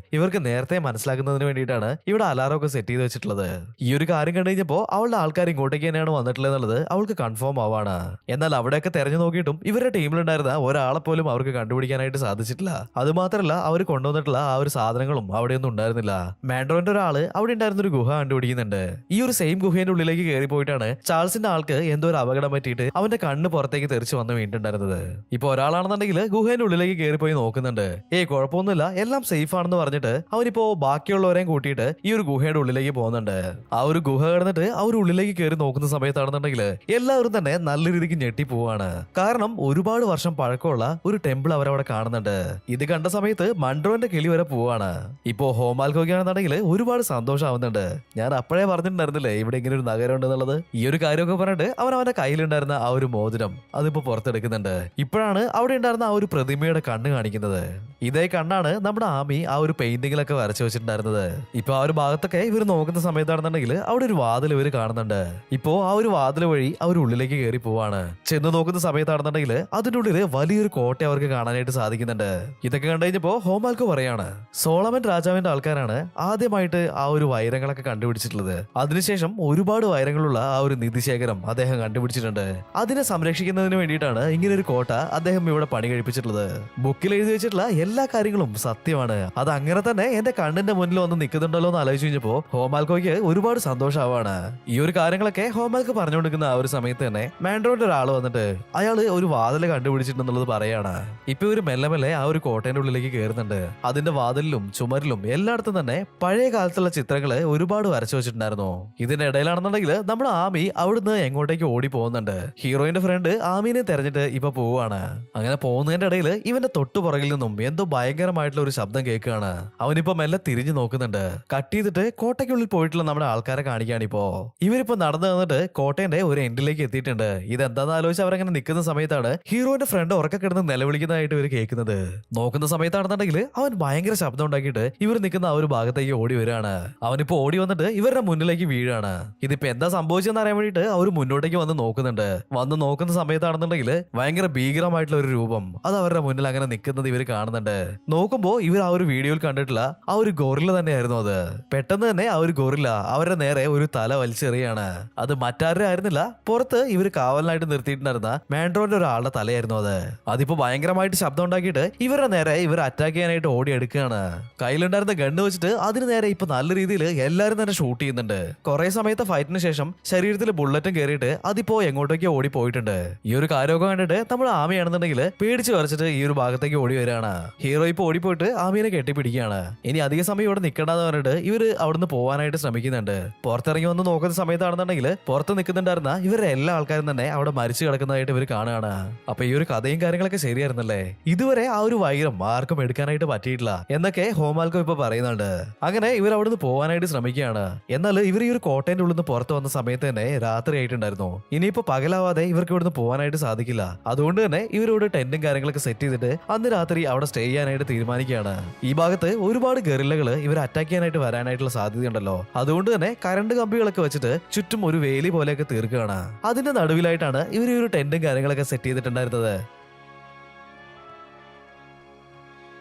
Speaker 2: ഇവർക്ക് നേരത്തെ മനസ്സിലാക്കുന്നതിന് വേണ്ടിയിട്ടാണ് ഇവിടെ അലാറം ഒക്കെ സെറ്റ് ചെയ്ത് വെച്ചിട്ടുള്ളത്. ഈ ഒരു കാര്യം കണ്ടു കഴിഞ്ഞപ്പോൾ അവളുടെ ആൾക്കാർ ഇങ്ങോട്ടേക്ക് തന്നെയാണ് വന്നിട്ടുള്ളത് എന്നുള്ളത് അവൾക്ക് കൺഫേം ആവാണ്. എന്നാൽ അവിടെയൊക്കെ തെരഞ്ഞു നോക്കിയിട്ടും ഇവരുടെ ടീമിലുണ്ടായിരുന്ന ഒരാളെ പോലും അവർക്ക് കണ്ടുപിടിക്കാനായിട്ട് സാധിച്ചിട്ടില്ല. അതുമാത്രമല്ല അവർ കൊണ്ടുവന്നിട്ടുള്ള ആ ഒരു സാധനങ്ങളും അവിടെയൊന്നും ഉണ്ടായിരുന്നില്ല. മാൻഡ്രോന്റെ ഒരാള് അവിടെ ഉണ്ടായിരുന്ന ഒരു ഗുഹ കണ്ടുപിടിക്കുന്നുണ്ട്. ഈ ഒരു സെയിം ഗുഹയുടെ ഉള്ളിലേക്ക് കയറി പോയിട്ടാണ് ചാൾസിന്റെ ആൾക്ക് എന്തോ ഒരു അപകടം പറ്റിയിട്ട് അവന്റെ കണ്ണ് പുറത്തേക്ക് തെറിച്ച് വന്ന് വീണ്ടുണ്ടായിരുന്നത്. ഇപ്പൊ ഒരാളാണെന്നുണ്ടെങ്കിൽ ഗുഹയുടെ ഉള്ളിലേക്ക് കയറി പോയി നോക്കുന്നുണ്ട്. കുഴപ്പമൊന്നുമില്ല, എല്ലാം സേഫ് ആണെന്ന് പറഞ്ഞിട്ട് അവനിപ്പോ ബാക്കിയുള്ളവരെയും കൂട്ടിയിട്ട് ഈ ഒരു ഗുഹയുടെ ഉള്ളിലേക്ക് പോകുന്നുണ്ട്. ആ ഒരു ഗുഹ കിടന്നിട്ട് ആ ഒരു ഉള്ളിലേക്ക് കയറി നോക്കുന്ന സമയത്താണെന്നുണ്ടെങ്കിൽ എല്ലാവരും തന്നെ നല്ല രീതിക്ക് ഞെട്ടി പോവാണ്. കാരണം ഒരുപാട് വർഷം പഴക്കമുള്ള ഒരു ടെമ്പിൾ അവരവിടെ കാണുന്നുണ്ട്. ഇത് കണ്ട സമയത്ത് മൺട്രോന്റെ കിളി വരെ പോവാണ്. ഇപ്പോ ഹോമാൽക്കോയ്ക്കാണെന്നുണ്ടെങ്കിൽ ഒരുപാട് സന്തോഷമാവുന്നുണ്ട്. ഞാൻ അപ്പോഴേ പറഞ്ഞിട്ടുണ്ടായിരുന്നില്ലേ ഇവിടെ ഇങ്ങനെ ഒരു നഗരം ഉണ്ടെന്നുള്ളത്. ഈ ഒരു കാര്യമൊക്കെ പറഞ്ഞിട്ട് അവന്റെ കയ്യിലുണ്ടായിരുന്ന ആ ഒരു മോതിരം അതിപ്പോ പുറത്തെടുക്കുന്നുണ്ട്. ഇപ്പോഴാണ് അവിടെ ഉണ്ടായിരുന്ന ആ ഒരു പ്രതിമയുടെ കണ്ണ് കാണിക്കുന്നത്. ഇതേ കണ്ണാണ് നമ്മുടെ ആമി ആ ഒരു പെയിന്റിങ്ങിലൊക്കെ വരച്ചു വെച്ചിട്ടുണ്ടായിരുന്നത്. ഇപ്പൊ ആ ഒരു ഭാഗത്തൊക്കെ ഇവർ നോക്കുന്ന സമയത്താണെന്നുണ്ടെങ്കിൽ അവിടെ ഒരു വാതിൽ ഇവർ കാണുന്നുണ്ട്. ഇപ്പോ ആ ഒരു വാതിൽ വഴി അവർ ഉള്ളിലേക്ക് കയറി പോവാണ്. ചെന്ന് നോക്കുന്ന സമയത്താണെന്നുണ്ടെങ്കിൽ അതിന്റെ ഉള്ളില് വലിയൊരു കോട്ട അവർക്ക് കാണാനായിട്ട് സാധിക്കുന്നുണ്ട്. ഇതൊക്കെ കണ്ടു കഴിഞ്ഞപ്പോ ഹോമാൽക്കോ പറയാണ് സോളമൻ രാജാവിന്റെ ആൾക്കാരാണ് ആദ്യമായിട്ട് ആ ഒരു വൈരങ്ങളൊക്കെ കണ്ടുപിടിച്ചിട്ടുള്ളത്. അതിനുശേഷം ഒരുപാട് വൈരങ്ങളുള്ള ആ ഒരു നിധിശേഖരം അദ്ദേഹം കണ്ടുപിടിച്ചിട്ടുണ്ട്. അതിനെ സംരക്ഷിക്കുന്നതിന് വേണ്ടിയിട്ടാണ് ഇങ്ങനെ ഒരു കോട്ട അദ്ദേഹം ഇവിടെ പണി കഴിപ്പിച്ചിട്ടുള്ളത്. ബുക്കിൽ എഴുതി വെച്ചിട്ടുള്ള എല്ലാ കാര്യങ്ങളും സത്യമാണ്. അത് അങ്ങനെ തന്നെ എന്റെ കണ്ണിന്റെ മുന്നിൽ വന്ന് നിൽക്കുന്നുണ്ടല്ലോ എന്ന് ആലോചിച്ച് കഴിഞ്ഞപ്പോ ഹോമാൽക്കോയ്ക്ക് ഒരുപാട് സന്തോഷമാവാണ്. ഈ ഒരു കാര്യങ്ങളൊക്കെ ഹോമാൽക്കോ പറഞ്ഞുകൊണ്ടിരിക്കുന്ന ആ ഒരു സമയത്ത് തന്നെ മാൻഡ്രോന്റെ ഒരാൾ വന്നിട്ട് അയാള് ഒരു വാതില് കണ്ടുപിടിച്ചിട്ടുണ്ടെന്നുള്ളത് പറയാണ്. ഇപ്പൊ ഒരു മെല്ലെ മെല്ലെ ആ ഒരു കോട്ടയുടെ ഉള്ളിലേക്ക് കയറുന്നുണ്ട്. അതിന്റെ വാതിലിലും ചുമരിലും എല്ലായിടത്തും തന്നെ പഴയ കാലത്തുള്ള ചിത്രങ്ങള് ഒരുപാട് വരച്ചു വെച്ചിട്ടുണ്ടായിരുന്നു. ഇതിന്റെ ഇടയിലാണെന്നുണ്ടെങ്കിൽ നമ്മുടെ ആമി അവിടുന്ന് എങ്ങോട്ടേക്ക് ഓടി പോകുന്നുണ്ട്. ഹീറോയിന്റെ ഫ്രണ്ട് ആമീനെ തെരഞ്ഞിട്ട് ഇപ്പൊ പോവാണ്. അങ്ങനെ പോകുന്നതിന്റെ ഇടയിൽ ഇവന്റെ തൊട്ടു പുറകിൽ നിന്നും എന്തോ ഭയങ്കരമായിട്ടുള്ള ഒരു ശബ്ദം കേൾക്കുകയാണ്. അവനിപ്പോ മെല്ലെ തിരിഞ്ഞു നോക്കുന്നുണ്ട്. കട്ട് ചെയ്തിട്ട് കോട്ടയ്ക്കുള്ളിൽ പോയിട്ടുള്ള നമ്മുടെ ആൾക്കാരെ കാണിക്കുകയാണ്. ഇപ്പോ ഇവരിപ്പോ നടന്നു വന്നിട്ട് കോട്ടയുടെ ഒരു എൻഡിലേക്ക് എത്തിയിട്ടുണ്ട്. ഇതെന്താന്ന് ആലോചിച്ച് അവരങ്ങനെ നിൽക്കുന്ന സമയത്താണ് ഹീറോന്റെ ഫ്രണ്ട് ഉറക്കെ കിടന്ന് നിലവിളിക്കുന്നതായിട്ട് ഇവർ കേൾക്കുന്നത്. നോക്കുന്ന സമയത്താണെന്നുണ്ടെങ്കിൽ അവൻ ഭയങ്കര ശബ്ദം ഉണ്ടാക്കിയിട്ട് ഇവർ നിൽക്കുന്ന ആ ഒരു ഭാഗത്തേക്ക് ഓടി വരികയാണ്. അവനിപ്പോ ഓടി വന്നിട്ട് ഇവരുടെ മുന്നിലേക്ക് വീഴാണ്. ഇതിപ്പോ എന്താ സംഭവിച്ചെന്ന് അറിയാൻ വേണ്ടിയിട്ട് അവർ മുന്നോട്ടേക്ക് വന്ന് നോക്കുന്നുണ്ട്. വന്ന് നോക്കുന്ന സമയത്താണെന്നുണ്ടെങ്കിൽ ഭയങ്കര ഭീകരമായിട്ടുള്ള ഒരു രൂപം അത് അവരുടെ മുന്നിൽ അങ്ങനെ നിൽക്കുന്നത് ഇവർ കാണുന്നുണ്ട്. നോക്കുമ്പോ ഇവർ ആ ഒരു വീഡിയോയിൽ കണ്ടിട്ടുള്ള ആ ഒരു ഗൊറില്ല തന്നെയായിരുന്നു അത്. പെട്ടെന്ന് തന്നെ ആ ഒരു ഗൊറില്ല അവരുടെ നേരെ ഒരു തല വലിച്ചെറിയാണ്. അത് മറ്റാരും ആയിരുന്നില്ല, പുറത്ത് ഇവർ കാവലിനായിട്ട് നിർത്തിയിട്ടുണ്ടായിരുന്ന മാൻഡ്രോന്റെ ഒരാളുടെ തലയായിരുന്നു അത്. അതിപ്പോ ഭയങ്കരമായിട്ട് ശബ്ദം ഉണ്ടാക്കിയിട്ട് ഇവരുടെ നേരെ ഇവർ അറ്റാക്ക് ചെയ്യാനായിട്ട് ഓടി എടുക്കുകയാണ്. കയ്യിലുണ്ടായിരുന്ന ഗണ്ണ് വെച്ചിട്ട് അതിന് നേരെ ഇപ്പൊ നല്ല രീതിയിൽ എല്ലാരും തന്നെ ഷൂട്ട് ചെയ്യുന്നുണ്ട്. കുറെ സമയത്തെ ഫൈറ്റിന് ശേഷം ശരീരത്തിൽ ബുള്ളറ്റും കയറിയിട്ട് അതിപ്പോ എങ്ങോട്ടേക്കോ ഓടി പോയിട്ടുണ്ട്. ഈ ഒരു കാര്യമൊക്കെ കണ്ടിട്ട് നമ്മൾ ആമയാണെന്നുണ്ടെങ്കിൽ പേടിച്ച് വരച്ചിട്ട് ഈ ഒരു ഭാഗത്തേക്ക് ഓടി വരികയാണ്. ഹീറോ ഇപ്പൊ ഓടിപ്പോയിട്ട് ആമീനെ കെട്ടിപ്പിടിക്കുകയാണ്. ഇനി അധിക സമയം ഇവിടെ നിൽക്കണ്ടെന്ന് പറഞ്ഞിട്ട് ഇവര് അവിടുന്ന് പോകാനായിട്ട് ശ്രമിക്കുന്നുണ്ട്. പുറത്തിറങ്ങി വന്ന് നോക്കുന്ന സമയത്താണെന്നുണ്ടെങ്കിൽ പുറത്ത് നിൽക്കുന്നുണ്ടായിരുന്ന ഇവരുടെ എല്ലാ ആൾക്കാരും തന്നെ അവിടെ മരിച്ചു കിടക്കുന്നതായിട്ട് ഇവർ കാണുകയാണ്. അപ്പൊ ഈ ഒരു കഥയും കാര്യങ്ങളൊക്കെ ശരിയായിരുന്നല്ലേ, ഇതുവരെ ആ ഒരു വൈരം ആർക്കും എടുക്കാനായിട്ട് പറ്റിയിട്ടില്ല എന്നൊക്കെ ഹോമാൽക്കോ ഇപ്പൊ പറയുന്നുണ്ട്. അങ്ങനെ ഇവർ അവിടുന്ന് പോകാനായിട്ട് ശ്രമിക്കുകയാണ്. എന്നാൽ ഇവർ ഈ ഒരു കോട്ടയുടെ ഉള്ളിൽ നിന്ന് പുറത്ത് വന്ന സമയത്ത് തന്നെ രാത്രി ആയിട്ടുണ്ടായിരുന്നു. ഇനിയിപ്പോ പകലാവാതെ ഇവർക്ക് ഇവിടുന്ന് പോകാനായിട്ട് സാധിക്കില്ല. അതുകൊണ്ട് തന്നെ ഇവരോട് ടെന്റും കാര്യങ്ങളൊക്കെ സെറ്റ് ചെയ്തിട്ട് അന്ന് രാത്രി അവിടെ സ്റ്റേ ചെയ്യാനായിട്ട് തീരുമാനിക്കുകയാണ്. ഈ ഭാഗത്ത് ഒരുപാട് ഗറില്ലകൾ ഇവർ അറ്റാക്ക് ചെയ്യാനായിട്ട് വരാനായിട്ടുള്ള സാധ്യതയുണ്ടല്ലോ. അതുകൊണ്ട് തന്നെ കറണ്ട് കമ്പികളൊക്കെ വെച്ചിട്ട് ചുറ്റും ഒരു വേലി പോലെയൊക്കെ തീർക്കുകയാണ്. അതിന്റെ നടുവിലായിട്ടാണ് ഇവർ ഈ ഒരു ടെന്റും കാര്യങ്ങളൊക്കെ സെറ്റ് ചെയ്തിട്ടുണ്ടായിരുന്നത്.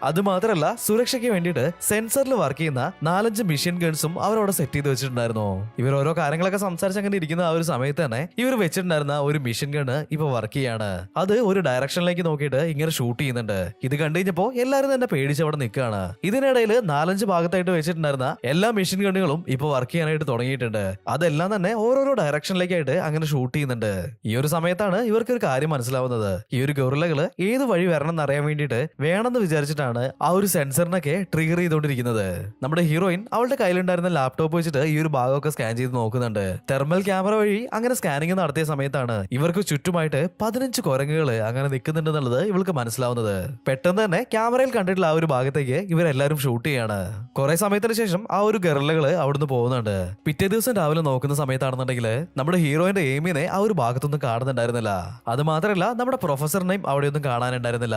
Speaker 2: അത് മാത്രമല്ല സുരക്ഷയ്ക്ക് വേണ്ടിയിട്ട് സെൻസറിൽ വർക്ക് ചെയ്യുന്ന 4-5 മിഷൻ ഗൺസും അവരവിടെ സെറ്റ് ചെയ്ത് വെച്ചിട്ടുണ്ടായിരുന്നു. ഇവർ ഓരോ കാര്യങ്ങളൊക്കെ സംസാരിച്ച് അങ്ങനെ ഇരിക്കുന്ന ആ ഒരു സമയത്ത് തന്നെ ഇവർ വെച്ചിട്ടുണ്ടായിരുന്ന ഒരു മിഷൻ ഗണ് ഇപ്പൊ വർക്ക് ചെയ്യാണ്. അത് ഒരു ഡയറക്ഷനിലേക്ക് നോക്കിയിട്ട് ഇങ്ങനെ ഷൂട്ട് ചെയ്യുന്നുണ്ട്. ഇത് കണ്ടു കഴിഞ്ഞപ്പോ എല്ലാരും തന്നെ പേടിച്ച് അവിടെ നിൽക്കുകയാണ്. ഇതിനിടയിൽ 4-5 ഭാഗത്തായിട്ട് വെച്ചിട്ടുണ്ടായിരുന്ന എല്ലാ മെഷീൻ ഗണ്ണുകളും ഇപ്പൊ വർക്ക് ചെയ്യാനായിട്ട് തുടങ്ങിയിട്ടുണ്ട്. അതെല്ലാം തന്നെ ഓരോരോ ഡയറക്ഷനിലേക്കായിട്ട് അങ്ങനെ ഷൂട്ട് ചെയ്യുന്നുണ്ട്. ഈ ഒരു സമയത്താണ് ഇവർക്ക് ഒരു കാര്യം മനസ്സിലാവുന്നത്. ഈ ഒരു ഗൊറില്ലകള് ഏത് വഴി വരണം എന്ന് അറിയാൻ വേണ്ടിയിട്ട് വേണമെന്ന് വിചാരിച്ചിട്ടാണ് ആ ഒരു സെൻസറിനൊക്കെ ട്രിഗർ ചെയ്തുകൊണ്ടിരിക്കുന്നത്. നമ്മുടെ ഹീറോയിൻ അവളുടെ കയ്യിലുണ്ടായിരുന്ന ലാപ്ടോപ്പ് വെച്ചിട്ട് ഈ ഒരു ഭാഗമൊക്കെ സ്കാൻ ചെയ്ത് നോക്കുന്നുണ്ട്. തെർമൽ ക്യാമറ വഴി അങ്ങനെ സ്കാനിങ് നടത്തിയ സമയത്താണ് ഇവർക്ക് ചുറ്റുമായിട്ട് 15 കുരങ്ങുകൾ അങ്ങനെ നിൽക്കുന്നുണ്ടെന്നുള്ളത് ഇവൾക്ക് മനസ്സിലാവുന്നത്. പെട്ടെന്ന് തന്നെ ക്യാമറയിൽ കണ്ടിട്ടുള്ള ആ ഒരു ഭാഗത്തേക്ക് ഇവരെല്ലാരും ഷൂട്ട് ചെയ്യാണ്. കുറെ സമയത്തിന് ശേഷം ആ ഒരു ഗറില്ലകള് അവിടുന്ന് പോകുന്നുണ്ട്. പിറ്റേ ദിവസം രാവിലെ നോക്കുന്ന സമയത്താണെന്നുണ്ടെങ്കിൽ നമ്മുടെ ഹീറോയിന്റെ എയിമിനെ ആ ഒരു ഭാഗത്തൊന്നും കാണുന്നുണ്ടായിരുന്നില്ല. അത് മാത്രമല്ല നമ്മുടെ പ്രൊഫസറിനെയും അവിടെയൊന്നും കാണാനുണ്ടായിരുന്നില്ല.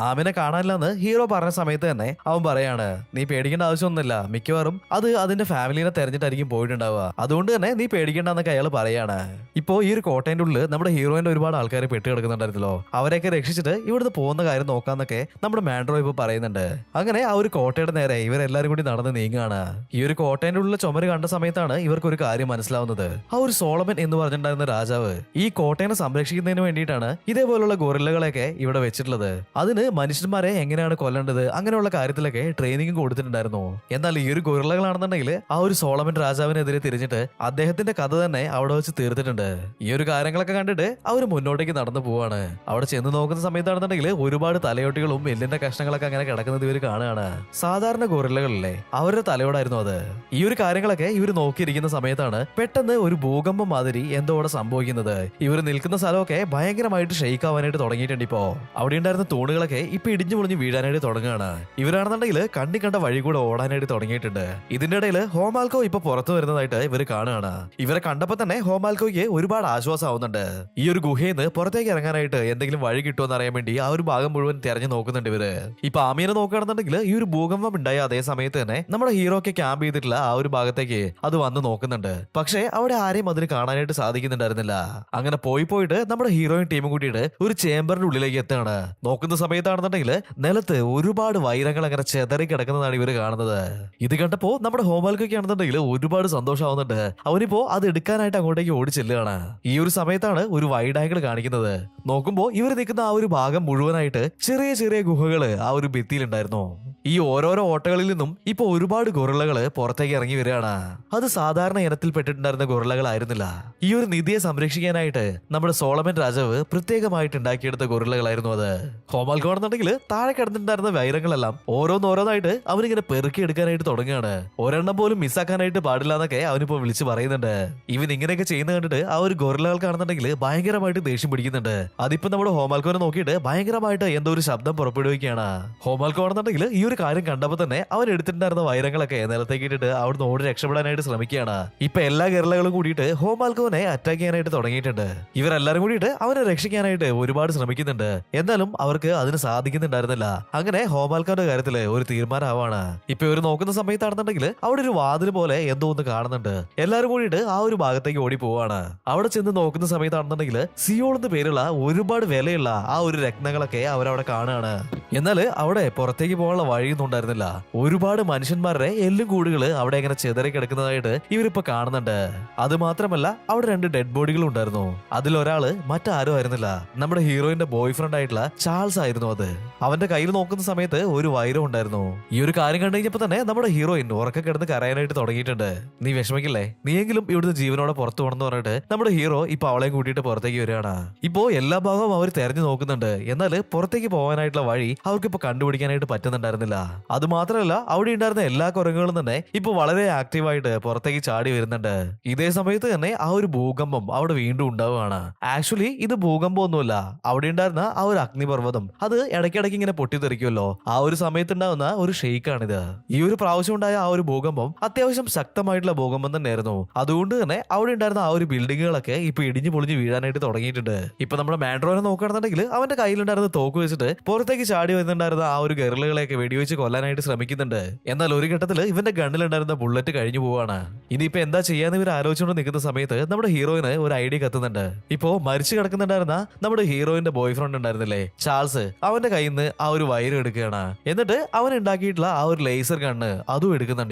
Speaker 2: ആമിനെ കാണാനില്ലെന്ന് ഹീറോ പറഞ്ഞ സമയത്ത് തന്നെ അവൻ പറയാണ്, നീ പേടിക്കേണ്ട ആവശ്യമൊന്നുമില്ല, മിക്കവാറും അത് അതിന്റെ ഫാമിലിനെ തെരഞ്ഞിട്ടായിരിക്കും പോയിട്ടുണ്ടാവുക, അതുകൊണ്ട് തന്നെ നീ പേടിക്കേണ്ടെന്നൊക്കെ അയാൾ പറയാണ്. ഇപ്പോ ഈ ഒരു കോട്ടയുടെ ഉള്ളിൽ നമ്മുടെ ഹീറോയിന്റെ ഒരുപാട് ആൾക്കാരെ പെട്ട് കിടക്കുന്നുണ്ടായിരുന്നല്ലോ, അവരെയൊക്കെ രക്ഷിച്ചിട്ട് ഇവിടുന്ന് പോകുന്ന കാര്യം നോക്കാന്നൊക്കെ നമ്മുടെ മാൻഡ്രോ ഇപ്പൊ പറയുന്നുണ്ട്. അങ്ങനെ ആ ഒരു കോട്ടയുടെ നേരെ ഇവരെല്ലാരും കൂടി നടന്ന് നീങ്ങുകയാണ്. ഈ ഒരു കോട്ടയുടെ ഉള്ളിൽ ചുമര് കണ്ട സമയത്താണ് ഇവർക്ക് ഒരു കാര്യം മനസ്സിലാവുന്നത്. ആ ഒരു സോളമൻ എന്ന് പറഞ്ഞിട്ടുണ്ടായിരുന്ന രാജാവ് ഈ കോട്ടയെ സംരക്ഷിക്കുന്നതിന് വേണ്ടിയിട്ടാണ് ഇതേപോലുള്ള ഗൊറില്ലകളെയൊക്കെ ഇവിടെ വെച്ചിട്ടുള്ളത്. അതിന് മനുഷ്യന്മാരെ എങ്ങനെയാണ് കൊല്ലേണ്ടത് അങ്ങനെയുള്ള കാര്യത്തിലൊക്കെ ട്രെയിനിങ് കൊടുത്തിട്ടുണ്ടായിരുന്നു. എന്നാൽ ഈ ഒരു ഗൊറില്ലകളാണെന്നുണ്ടെങ്കിൽ ആ ഒരു സോളമൻ രാജാവിനെതിരെ തിരിഞ്ഞിട്ട് അദ്ദേഹത്തിന്റെ കഥ തന്നെ അവിടെ വെച്ച് തീർത്തിട്ടുണ്ട്. ഈ ഒരു കാര്യങ്ങളൊക്കെ കണ്ടിട്ട് അവർ മുന്നോട്ടേക്ക് നടന്നു പോവാണ്. അവിടെ ചെന്ന് നോക്കുന്ന സമയത്താണെന്നുണ്ടെങ്കിൽ ഒരുപാട് തലയോട്ടികളും എല്ലിന്റെ കഷ്ണങ്ങളൊക്കെ അങ്ങനെ കിടക്കുന്നത് ഇവർ കാണുകയാണ്. സാധാരണ ഗൊറില്ലകളില്ലേ, അവരുടെ തലയോടായിരുന്നു അത്. ഈ ഒരു കാര്യങ്ങളൊക്കെ ഇവർ നോക്കിയിരിക്കുന്ന സമയത്താണ് പെട്ടെന്ന് ഒരു ഭൂകമ്പം മാതിരി എന്തോ അവിടെ സംഭവിക്കുന്നത്. ഇവർ നിൽക്കുന്ന സ്ഥലമൊക്കെ ഭയങ്കരമായിട്ട് ഷെയ്ക്ക് ആവാനായിട്ട് തുടങ്ങിയിട്ടുണ്ട്. ഇപ്പോ അവിടെ ഉണ്ടായിരുന്ന തൂണുകളൊക്കെ ഇപ്പൊ ഇടിഞ്ഞു പൊളിഞ്ഞ് വീഴാനായിട്ട് തുടങ്ങുകയാണ്. ഇവരാണെന്നുണ്ടെങ്കിൽ കണ്ണി കണ്ട വഴി കൂടെ ഓടാനായിട്ട് തുടങ്ങിയിട്ടുണ്ട്. ഇതിന്റെ ഇടയിൽ ഹോമാൽക്കോ ഇപ്പൊ പുറത്തു വരുന്നതായിട്ട് ഇവർ കാണുകയാണ്. ഇവരെ കണ്ടപ്പോ തന്നെ ഹോമാൽക്കോയ്ക്ക് ഒരുപാട് ആശ്വാസം ആവുന്നുണ്ട്. ഈ ഒരു ഗുഹയിൽ നിന്ന് പുറത്തേക്ക് ഇറങ്ങാനായിട്ട് എന്തെങ്കിലും വഴി കിട്ടുമോ എന്ന് അറിയാൻ വേണ്ടി ആ ഒരു ഭാഗം മുഴുവൻ തെരഞ്ഞു നോക്കുന്നുണ്ട് ഇവര്. ഇപ്പൊ ആമീനെ നോക്കുകയാണെന്നുണ്ടെങ്കിൽ ഈ ഒരു ഭൂകമ്പം ഉണ്ടായ അതേ സമയത്ത് തന്നെ നമ്മുടെ ഹീറോക്ക് ക്യാമ്പ് ചെയ്തിട്ടുള്ള ആ ഒരു ഭാഗത്തേക്ക് അത് വന്ന് നോക്കുന്നുണ്ട്. പക്ഷേ അവിടെ ആരെയും അതിന് കാണാനായിട്ട് സാധിക്കുന്നുണ്ടായിരുന്നില്ല. അങ്ങനെ പോയിട്ട് നമ്മുടെ ഹീറോയിൻ ടീം കൂട്ടിയിട്ട് ഒരു ചേംബറിന്റെ ഉള്ളിലേക്ക് എത്തുകയാണ്. നോക്കുന്ന സമയത്താണെന്നുണ്ടെങ്കിൽ നിലത്ത് ഒരുപാട് വൈരങ്ങൾ അങ്ങനെ ചെതറി കിടക്കുന്നതാണ് ഇവര് കാണുന്നത്. ഇത് കണ്ടപ്പോ നമ്മുടെ ഹോമാൽക്കൊക്കെ ആണെന്നുണ്ടെങ്കിൽ ഒരുപാട് സന്തോഷമാവുന്നുണ്ട്. അവനിപ്പോ അത് എടുക്കാനായിട്ട് അങ്ങോട്ടേക്ക് ഓടി ചെല്ലുകയാണ്. ഈ ഒരു സമയത്താണ് ഒരു വൈഡ് ആംഗിൾ കാണിക്കുന്നത്. നോക്കുമ്പോ ഇവർ നിൽക്കുന്ന ആ ഒരു ഭാഗം മുഴുവനായിട്ട് ചെറിയ ചെറിയ ഗുഹകള് ആ ഒരു ഭിത്തിയിലുണ്ടായിരുന്നു. ഈ ഓരോരോ ഓട്ടകളിൽ നിന്നും ഇപ്പൊ ഒരുപാട് ഗൊറില്ലകള് പുറത്തേക്ക് ഇറങ്ങി വരികയാണ്. അത് സാധാരണ ഇനത്തിൽപ്പെട്ടിട്ടുണ്ടായിരുന്ന ഗൊറില്ലകളായിരുന്നില്ല. ഈ ഒരു നിധിയെ സംരക്ഷിക്കാനായിട്ട് നമ്മുടെ സോളമൻ രാജാവ് പ്രത്യേകമായിട്ട് ഉണ്ടാക്കിയെടുത്ത ഗൊറില്ലകളായിരുന്നു അത്. ഹോമാൽക്കോണെന്നുണ്ടെങ്കിൽ താഴെ കിടന്നിട്ടുണ്ടായിരുന്ന വൈരങ്ങളെല്ലാം ഓരോന്നോരോന്നായിട്ട് അവനിങ്ങനെ പെറുക്കി എടുക്കാനായിട്ട് തുടങ്ങുകയാണ്. ഒരെണ്ണം പോലും മിസ്സാക്കാനായിട്ട് പാടില്ല എന്നൊക്കെ അവനിപ്പോ വിളിച്ചു പറയുന്നുണ്ട്. ഇവൻ ഇങ്ങനെയൊക്കെ ചെയ്യുന്ന കണ്ടിട്ട് ആ ഒരു ഗൊറില്ലകൾക്കാണെന്നുണ്ടെങ്കിൽ ഭയങ്കരമായിട്ട് ദേഷ്യം പിടിക്കുന്നുണ്ട്. അതിപ്പോ നമ്മുടെ ഹോമാൽക്കോനെ നോക്കിയിട്ട് ഭയങ്കരമായിട്ട് എന്തോ ഒരു ശബ്ദം പുറപ്പെടുവിക്കുകയാണ്. ഹോമാൽക്കോ ആണെന്നുണ്ടെങ്കിൽ ഈ ഒരു കാര്യം കണ്ടപ്പോ തന്നെ അവൻ എടുത്തിട്ടുണ്ടായിരുന്ന വൈരങ്ങളൊക്കെ നിലത്തേക്ക് ഇട്ടിട്ട് അവിടുന്ന് ഓടി രക്ഷപ്പെടാനായിട്ട് ശ്രമിക്കുകയാണ്. ഇപ്പൊ എല്ലാ ഗൊറില്ലകളും കൂടിയിട്ട് ഹോമാൽക്കോനെ അറ്റാക്ക് ചെയ്യാനായിട്ട് തുടങ്ങിയിട്ടുണ്ട്. ഇവരെല്ലാരും കൂടിയിട്ട് അവനെ രക്ഷിക്കാനായിട്ട് ഒരുപാട് ശ്രമിക്കുന്നുണ്ട്. എന്നാലും അവർക്ക് അതിന് സാധിക്കുന്നുണ്ടായിരുന്നില്ല. അങ്ങനെ ഹോമാൽക്കോന്റെ കാര്യത്തില് ഒരു തീരുമാനമാവാണ്. ഇപ്പൊ ഇവർ നോക്കുന്ന സമയത്താണെന്നുണ്ടെങ്കിൽ അവിടെ ഒരു വാതിൽ പോലെ എന്തോ ഒന്ന് കാണുന്നുണ്ട്. എല്ലാരും കൂടിയിട്ട് ആ ഒരു ഭാഗത്തേക്ക് ഓടി പോവാണ്. അവിടെ ചെന്ന് നോക്കുന്ന സമയത്താണെന്നുണ്ടെങ്കിൽ സിയോൾ എന്ന് പേരുള്ള ഒരുപാട് വിലയുള്ള ആ ഒരു രത്നങ്ങളൊക്കെ അവരവിടെ കാണുകയാണ്. എന്നാൽ അവിടെ പുറത്തേക്ക് പോകാനുള്ള വഴിയൊന്നും ഉണ്ടായിരുന്നില്ല. ഒരുപാട് മനുഷ്യന്മാരുടെ എല്ലും കൂടുകള് അവിടെ ഇങ്ങനെ ചെതറി കിടക്കുന്നതായിട്ട് ഇവരിപ്പോ കാണുന്നുണ്ട്. അത് മാത്രമല്ല അവിടെ 2 ഡെഡ് ബോഡികളും ഉണ്ടായിരുന്നു. അതിലൊരാള് മറ്റാരും ആയിരുന്നില്ല, നമ്മുടെ ഹീറോയിന്റെ ബോയ് ഫ്രണ്ട് ആയിട്ടുള്ള ചാൾസ് ആയിരുന്നു അത്. അവന്റെ കയ്യിൽ നോക്കുന്ന സമയത്ത് ഒരു വൈരം ഉണ്ടായിരുന്നു. ഈ ഒരു കാര്യം കണ്ടു കഴിഞ്ഞപ്പോ തന്നെ നമ്മുടെ ഹീറോയിൻ ഉറക്കെ കിടന്ന് കരയാനായിട്ട് തുടങ്ങിയിട്ടുണ്ട്. നീ വിഷമിക്കില്ലേ, നീയെങ്കിലും ഇവിടുന്ന് ജീവനോടെ പുറത്തു പോകണമെന്ന് പറഞ്ഞിട്ട് നമ്മുടെ ഹീറോ ഇപ്പൊ അവളെയും കൂട്ടിയിട്ട് പുറത്തേക്ക് വരികയാണ്. ഇപ്പോ എല്ലാ ഭാഗവും അവർ തെരഞ്ഞു നോക്കുന്നുണ്ട്. എന്നാൽ പുറത്തേക്ക് പോകാനായിട്ടുള്ള വഴി അവർക്ക് ഇപ്പൊ കണ്ടുപിടിക്കാനായിട്ട് പറ്റുന്നുണ്ടായിരുന്നില്ല. അത് മാത്രമല്ല അവിടെ ഉണ്ടായിരുന്ന എല്ലാ കുരങ്ങുകളും തന്നെ ഇപ്പൊ വളരെ ആക്റ്റീവായിട്ട് പുറത്തേക്ക് ചാടി വരുന്നുണ്ട്. ഇതേ സമയത്ത് തന്നെ ആ ഒരു ഭൂകമ്പം അവിടെ വീണ്ടും ഉണ്ടാവുകയാണ്. ആക്ച്വലി ഇത് ഭൂകമ്പം ഒന്നുമല്ല, അവിടെ ഉണ്ടായിരുന്ന ആ ഒരു അഗ്നിപർവ്വതം അത് ഇടയ്ക്കിടയ്ക്ക് ഇങ്ങനെ പൊട്ടിത്തെറിക്കുമല്ലോ, ആ ഒരു സമയത്ത് ഉണ്ടാവുന്ന ഒരു ഷെയ്ക്കാണിത്. ഈ ഒരു പ്രാവശ്യം ഉണ്ടായ ആ ഒരു ഭൂകമ്പം അത്യാവശ്യം ശക്തമായിട്ടുള്ള ഭൂകമ്പം തന്നെയായിരുന്നു. അതുകൊണ്ട് തന്നെ അവിടെ ഉണ്ടായിരുന്ന ആ ഒരു ബിൽഡിങ്ങുകളൊക്കെ ഇപ്പൊ ഇടിഞ്ഞു പൊളിഞ്ഞ് വീഴാനായിട്ട് തുടങ്ങിയിട്ടുണ്ട്. ഇപ്പൊ നമ്മുടെ മാൻഡ്രോനെ നോക്കുകയാണെന്നുണ്ടെങ്കിൽ അവന്റെ കയ്യിലുണ്ടായിരുന്ന തോക്ക് വെച്ചിട്ട് പുറത്തേക്ക് ചാടി ചാടി വന്നിട്ടുണ്ടായിരുന്ന ആ ഒരു ഗർലുകളെയൊക്കെ വെടിവെച്ച് കൊല്ലാനായിട്ട് ശ്രമിക്കുന്നുണ്ട്. എന്നാൽ ഒരു ഘട്ടത്തിൽ ഇവന്റെ ഗണ്ണിലുണ്ടായിരുന്ന ബുള്ളറ്റ് കഴിഞ്ഞു പോവാണ്. ഇനിയിപ്പോ എന്താ ചെയ്യാന്ന് ഇവർ ആലോചിച്ചുകൊണ്ട് നിൽക്കുന്ന സമയത്ത് നമ്മുടെ ഹീറോയിന് ഒരു ഐഡിയ കത്തുന്നുണ്ട്. ഇപ്പോ മരിച്ചു കിടക്കുന്നുണ്ടായിരുന്ന നമ്മുടെ ഹീറോയിന്റെ ബോയ് ഫ്രണ്ട് ഉണ്ടായിരുന്നില്ലേ ചാൾസ്, അവന്റെ കയ്യിൽ നിന്ന് ആ ഒരു വയറ് എടുക്കുകയാണ്. എന്നിട്ട് അവൻ ഉണ്ടാക്കിയിട്ടുള്ള ആ ഒരു ലേസർ ഗണ്ണ് അതും എടുക്കുന്നുണ്ട്.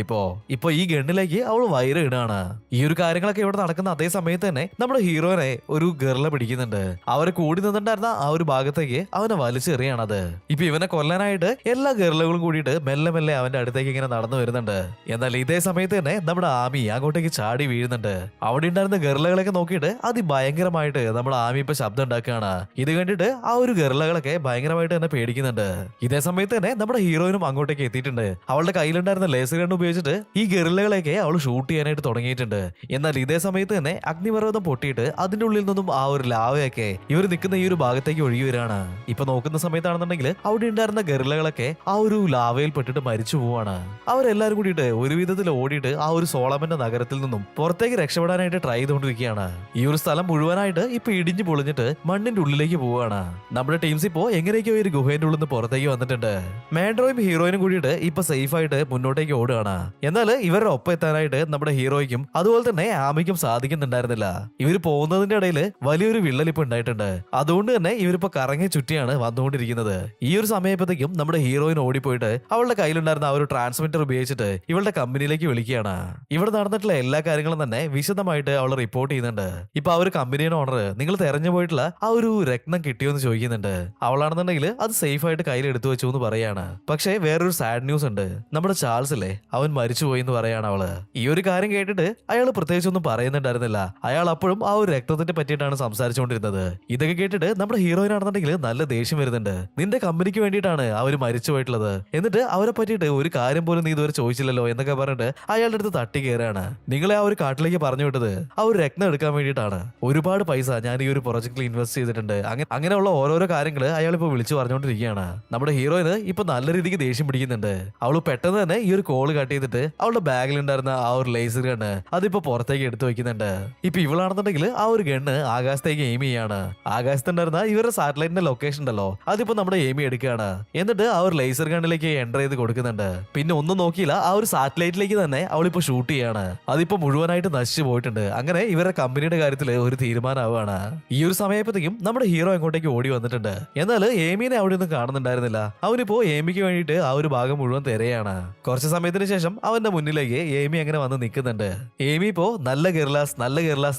Speaker 2: ഇപ്പൊ ഈ ഗണ്ണിലേക്ക് അവൾ വയറ് ഇടാണ്. ഈ ഒരു കാര്യങ്ങളൊക്കെ ഇവിടെ നടക്കുന്ന അതേ സമയത്ത് തന്നെ നമ്മുടെ ഹീറോയിനെ ഒരു ഗർല പിടിക്കുന്നുണ്ട്. അവരെ കൂടി നിന്നിട്ടുണ്ടായിരുന്ന ആ ഒരു ഭാഗത്തേക്ക് അവനെ വലിച്ചെറിയാണത്. ഇപ്പൊ ഇവനെ കൊല്ലാനായിട്ട് എല്ലാ ഗർലകളും കൂടിയിട്ട് മെല്ലെ മെല്ലെ അവന്റെ അടുത്തേക്ക് ഇങ്ങനെ നടന്നു വരുന്നുണ്ട്. എന്നാൽ ഇതേ സമയത്ത് തന്നെ നമ്മുടെ ആമി അങ്ങോട്ടേക്ക് ചാടി വീഴുന്നുണ്ട്. അവിടെ ഉണ്ടായിരുന്ന ഗർലകളൊക്കെ നോക്കിയിട്ട് അതിഭയങ്കരമായിട്ട് നമ്മുടെ ആമി ഇപ്പൊ ശബ്ദം ഉണ്ടാക്കുകയാണ്. ഇത് കണ്ടിട്ട് ആ ഒരു ഗർലകളൊക്കെ ഭയങ്കരമായിട്ട് തന്നെ പേടിക്കുന്നുണ്ട്. ഇതേ സമയത്ത് തന്നെ നമ്മുടെ ഹീറോയിനും അങ്ങോട്ടേക്ക് എത്തിയിട്ടുണ്ട്. അവളുടെ കയ്യിലുണ്ടായിരുന്ന ലേസർ ഗൺ ഉപയോഗിച്ചിട്ട് ഈ ഗർലകളെയൊക്കെ അവൾ ഷൂട്ട് ചെയ്യാനായിട്ട് തുടങ്ങിയിട്ടുണ്ട്. എന്നാൽ ഇതേ സമയത്ത് തന്നെ അഗ്നിപർവ്വതം പൊട്ടിയിട്ട് അതിന്റെ ഉള്ളിൽ നിന്നും ആ ഒരു ലാവയൊക്കെ ഇവർ നിൽക്കുന്ന ഈ ഒരു ഭാഗത്തേക്ക് ഒഴുകി വരികയാണ്. ഇപ്പൊ നോക്കുന്ന സമയത്താണെന്നുണ്ടെങ്കിൽ അവിടെ ഉണ്ടായിരുന്ന ഗർലകളൊക്കെ ആ ഒരു ലാവയിൽ പെട്ടിട്ട് മരിച്ചു പോവാണ്. അവരെല്ലാരും കൂടിയിട്ട് ഒരു വിധത്തിൽ ഓടിയിട്ട് ആ ഒരു സോളമന്റെ നഗരത്തിൽ നിന്നും പുറത്തേക്ക് രക്ഷപ്പെടാനായിട്ട് ട്രൈ ചെയ്തുകൊണ്ടിരിക്കുകയാണ്. ഈ ഒരു സ്ഥലം മുഴുവനായിട്ട് ഇപ്പൊ ഇടിഞ്ഞു പൊളിഞ്ഞിട്ട് മണ്ണിന്റെ ഉള്ളിലേക്ക് പോവാണ്. നമ്മുടെ ടീംസ് ഇപ്പോ എങ്ങനെയൊക്കെയോ ഒരു ഗുഹേന്റെ ഉള്ളിൽ നിന്ന് പുറത്തേക്ക് വന്നിട്ടുണ്ട്. മാൻഡ്രോയും ഹീറോയിനും കൂടിയിട്ട് ഇപ്പൊ സേഫ് ആയിട്ട് മുന്നോട്ടേക്ക് ഓടുകയാണ്. എന്നാൽ ഇവരുടെ ഒപ്പം എത്താനായിട്ട് നമ്മുടെ ഹീറോയ്ക്കും അതുപോലെ തന്നെ ആമിക്കും സാധിക്കുന്നുണ്ടായിരുന്നില്ല. ഇവര് പോകുന്നതിന്റെ ഇടയിൽ വലിയൊരു വിള്ളലിപ്പ് ഉണ്ടായിട്ടുണ്ട്. അതുകൊണ്ട് തന്നെ ഇവരിപ്പോ കറങ്ങി ചുറ്റിയാണ് വന്നുകൊണ്ടിരിക്കുന്നത്. ഈ ഒരു സമയത്തേക്കും നമ്മുടെ ഹീറോയിൻ ഓടിപ്പോയിട്ട് അവളുടെ കയ്യിലുണ്ടായിരുന്ന ആ ഒരു ട്രാൻസ്മിറ്റർ ഉപയോഗിച്ചിട്ട് ഇവളുടെ കമ്പനിയിലേക്ക് വിളിക്കുകയാണ്. ഇവിടെ നടന്നിട്ടുള്ള എല്ലാ കാര്യങ്ങളും തന്നെ വിശദമായിട്ട് അവൾ റിപ്പോർട്ട് ചെയ്യുന്നുണ്ട്. ഇപ്പൊ ആ ഒരു കമ്പനിയുടെ ഓണർ നിങ്ങൾ തെരഞ്ഞു പോയിട്ടുള്ള ആ ഒരു രത്നം കിട്ടിയോ എന്ന് ചോദിക്കുന്നുണ്ട്. അവളാണെന്നുണ്ടെങ്കിൽ അത് സേഫ് ആയിട്ട് കയ്യിൽ എടുത്തു വെച്ചു എന്ന് പറയാണ്. പക്ഷേ വേറൊരു സാഡ് ന്യൂസ് ഉണ്ട്. നമ്മുടെ ചാൾസ് അല്ലേ, അവൻ മരിച്ചുപോയി എന്ന് പറയാണ് അവള്. ഈ ഒരു കാര്യം കേട്ടിട്ട് അയാൾ പ്രത്യേകിച്ചൊന്നും പറയുന്നുണ്ടായിരുന്നില്ല. അയാൾ അപ്പോഴും ആ ഒരു രക്തത്തിന്റെ പറ്റിയിട്ടാണ് സംസാരിച്ചുകൊണ്ടിരുന്നത്. ഇതൊക്കെ കേട്ടിട്ട് നമ്മുടെ ഹീറോയിൻ ആണെന്നുണ്ടെങ്കിൽ നല്ല ദേഷ്യം വരുന്നുണ്ട്. നിന്റെ കമ്പനിക്ക് വേണ്ടിയിട്ടാണ് അവർ മരിച്ചു പോയിട്ടുള്ളത്, എന്നിട്ട് അവരെ പറ്റിയിട്ട് ഒരു കാര്യം പോലും നീ ഇതുവരെ ചോദിച്ചില്ലല്ലോ എന്നൊക്കെ പറഞ്ഞിട്ട് അയാളുടെ അടുത്ത് തട്ടി കയറാണ്. നിങ്ങളെ ആ ഒരു കാട്ടിലേക്ക് പറഞ്ഞു വിട്ടത് ആ ഒരു രത്നം എടുക്കാൻ വേണ്ടിയിട്ടാണ്. ഒരുപാട് പൈസ ഞാൻ ഈ ഒരു പ്രൊജക്റ്റിൽ ഇൻവെസ്റ്റ് ചെയ്തിട്ടുണ്ട്. അങ്ങനെയുള്ള ഓരോരോ കാര്യങ്ങൾ അയാൾ ഇപ്പൊ വിളിച്ചു പറഞ്ഞുകൊണ്ടിരിക്കുകയാണ്. നമ്മുടെ ഹീറോയിന് ഇപ്പൊ നല്ല രീതിക്ക് ദേഷ്യം പിടിക്കുന്നുണ്ട്. അവള് പെട്ടെന്ന് തന്നെ ഈ ഒരു കോള് കട്ട് ചെയ്തിട്ട് അവളുടെ ബാഗിൽ ഉണ്ടായിരുന്ന ആ ഒരു ലേസർ ഗണ്ണ് അതിപ്പോ പുറത്തേക്ക് എടുത്തു വെക്കുന്നുണ്ട്. ഇപ്പൊ ഇവളാണെന്നുണ്ടെങ്കിൽ ആ ഒരു ഗണ്ണ് ആകാശത്തേക്ക് എയിം ചെയ്യാണ്. ആകാശത്തുണ്ടായിരുന്ന ഇവരുടെ സാറ്റലൈറ്റിന്റെ ലൊക്കേഷൻ ഉണ്ടല്ലോ അതിപ്പോ നമ്മുടെ എയിം എടുക്കുകയാണ്. എന്നിട്ട് ആ ഒരു ലേസർ ഗണ്ണിലേക്ക് എൻ്റർ ചെയ്ത് കൊടുക്കുന്നുണ്ട്. പിന്നെ ഒന്നും നോക്കിയില്ല, ആ ഒരു സാറ്റലൈറ്റിലേക്ക് തന്നെ അവളിപ്പോ ഷൂട്ട് ചെയ്യാണ്. അതിപ്പോ മുഴുവനായിട്ട് നശിച്ചു പോയിട്ടുണ്ട്. അങ്ങനെ ഇവരുടെ കമ്പനിയുടെ കാര്യത്തിൽ ഒരു തീരുമാനമാവാണ്. ഈ ഒരു സമയത്തേക്കും നമ്മുടെ ഹീറോ അങ്ങോട്ടേക്ക് ഓടി വന്നിട്ടുണ്ട്. എന്നാൽ ഏമിനെ അവിടെ ഒന്നും കാണുന്നുണ്ടായിരുന്നില്ല. അവനിപ്പോ ഏമിക്ക് വേണ്ടിയിട്ട് ആ ഒരു ഭാഗം മുഴുവൻ തിരയാണ്. കുറച്ച് സമയത്തിന് ശേഷം അവന്റെ മുന്നിലേക്ക് ഏമി അങ്ങനെ വന്ന് നിൽക്കുന്നുണ്ട്. ഏമി ഇപ്പോ നല്ല ഗെർലാസ്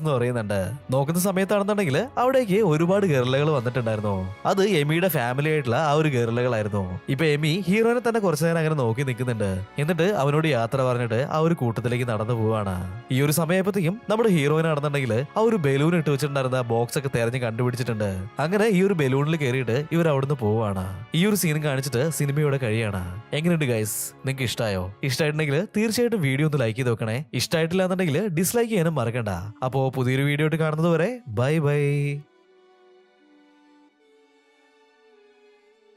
Speaker 2: എന്ന് പറയുന്നുണ്ട്. നോക്കുന്ന സമയത്താണെന്നുണ്ടെങ്കിൽ അവിടേക്ക് ഒരുപാട് ഗെർലകൾ വന്നിട്ടുണ്ടായിരുന്നു. അത് എമിയുടെ ഫാമിലി ആയിട്ടുള്ള ആ ഒരു ഗെർലകളായിരുന്നു. ഇപ്പൊ എമി ഹീറോനെ തന്നെ കുറച്ചു നേരം അങ്ങനെ നോക്കി നിൽക്കുന്നുണ്ട്. എന്നിട്ട് അവനോട് യാത്ര പറഞ്ഞിട്ട് ആ ഒരു കൂട്ടത്തിലേക്ക് നടന്നു പോവാണ്. ഈ ഒരു സമയത്തേക്കും നമ്മുടെ ഹീറോയിൻ നടന്നുണ്ടെങ്കിൽ ആ ഒരു ബലൂൺ ഇട്ട് വെച്ചിട്ടുണ്ടായിരുന്ന ബോക്സ് ഒക്കെ തെരഞ്ഞ് കണ്ടുപിടിച്ചിട്ടുണ്ട്. അങ്ങനെ ഈ ഒരു ബലൂണിൽ കയറിയിട്ട് ഇവർ അവിടുന്ന് പോവാണ്. ഈ ഒരു സീനും കാണിച്ചിട്ട് സിനിമയുടെ കഴിയാണ്. എങ്ങനെയുണ്ട് ഗൈസ്, നിങ്ങൾക്ക് ഇഷ്ടമായോ? ഇഷ്ടമായിട്ടുണ്ടെങ്കിൽ തീർച്ചയായിട്ടും വീഡിയോ ഒന്ന് ലൈക്ക് ചെയ്ത് വെക്കണേ. ഇഷ്ടമായിട്ടില്ല എന്നുണ്ടെങ്കിൽ ഡിസ്ലൈക്ക് ചെയ്യാനും മറക്കണ്ട. അപ്പോ പുതിയൊരു വീഡിയോ ആയിട്ട് കാണുന്നത് വരെ ബൈ ബൈ.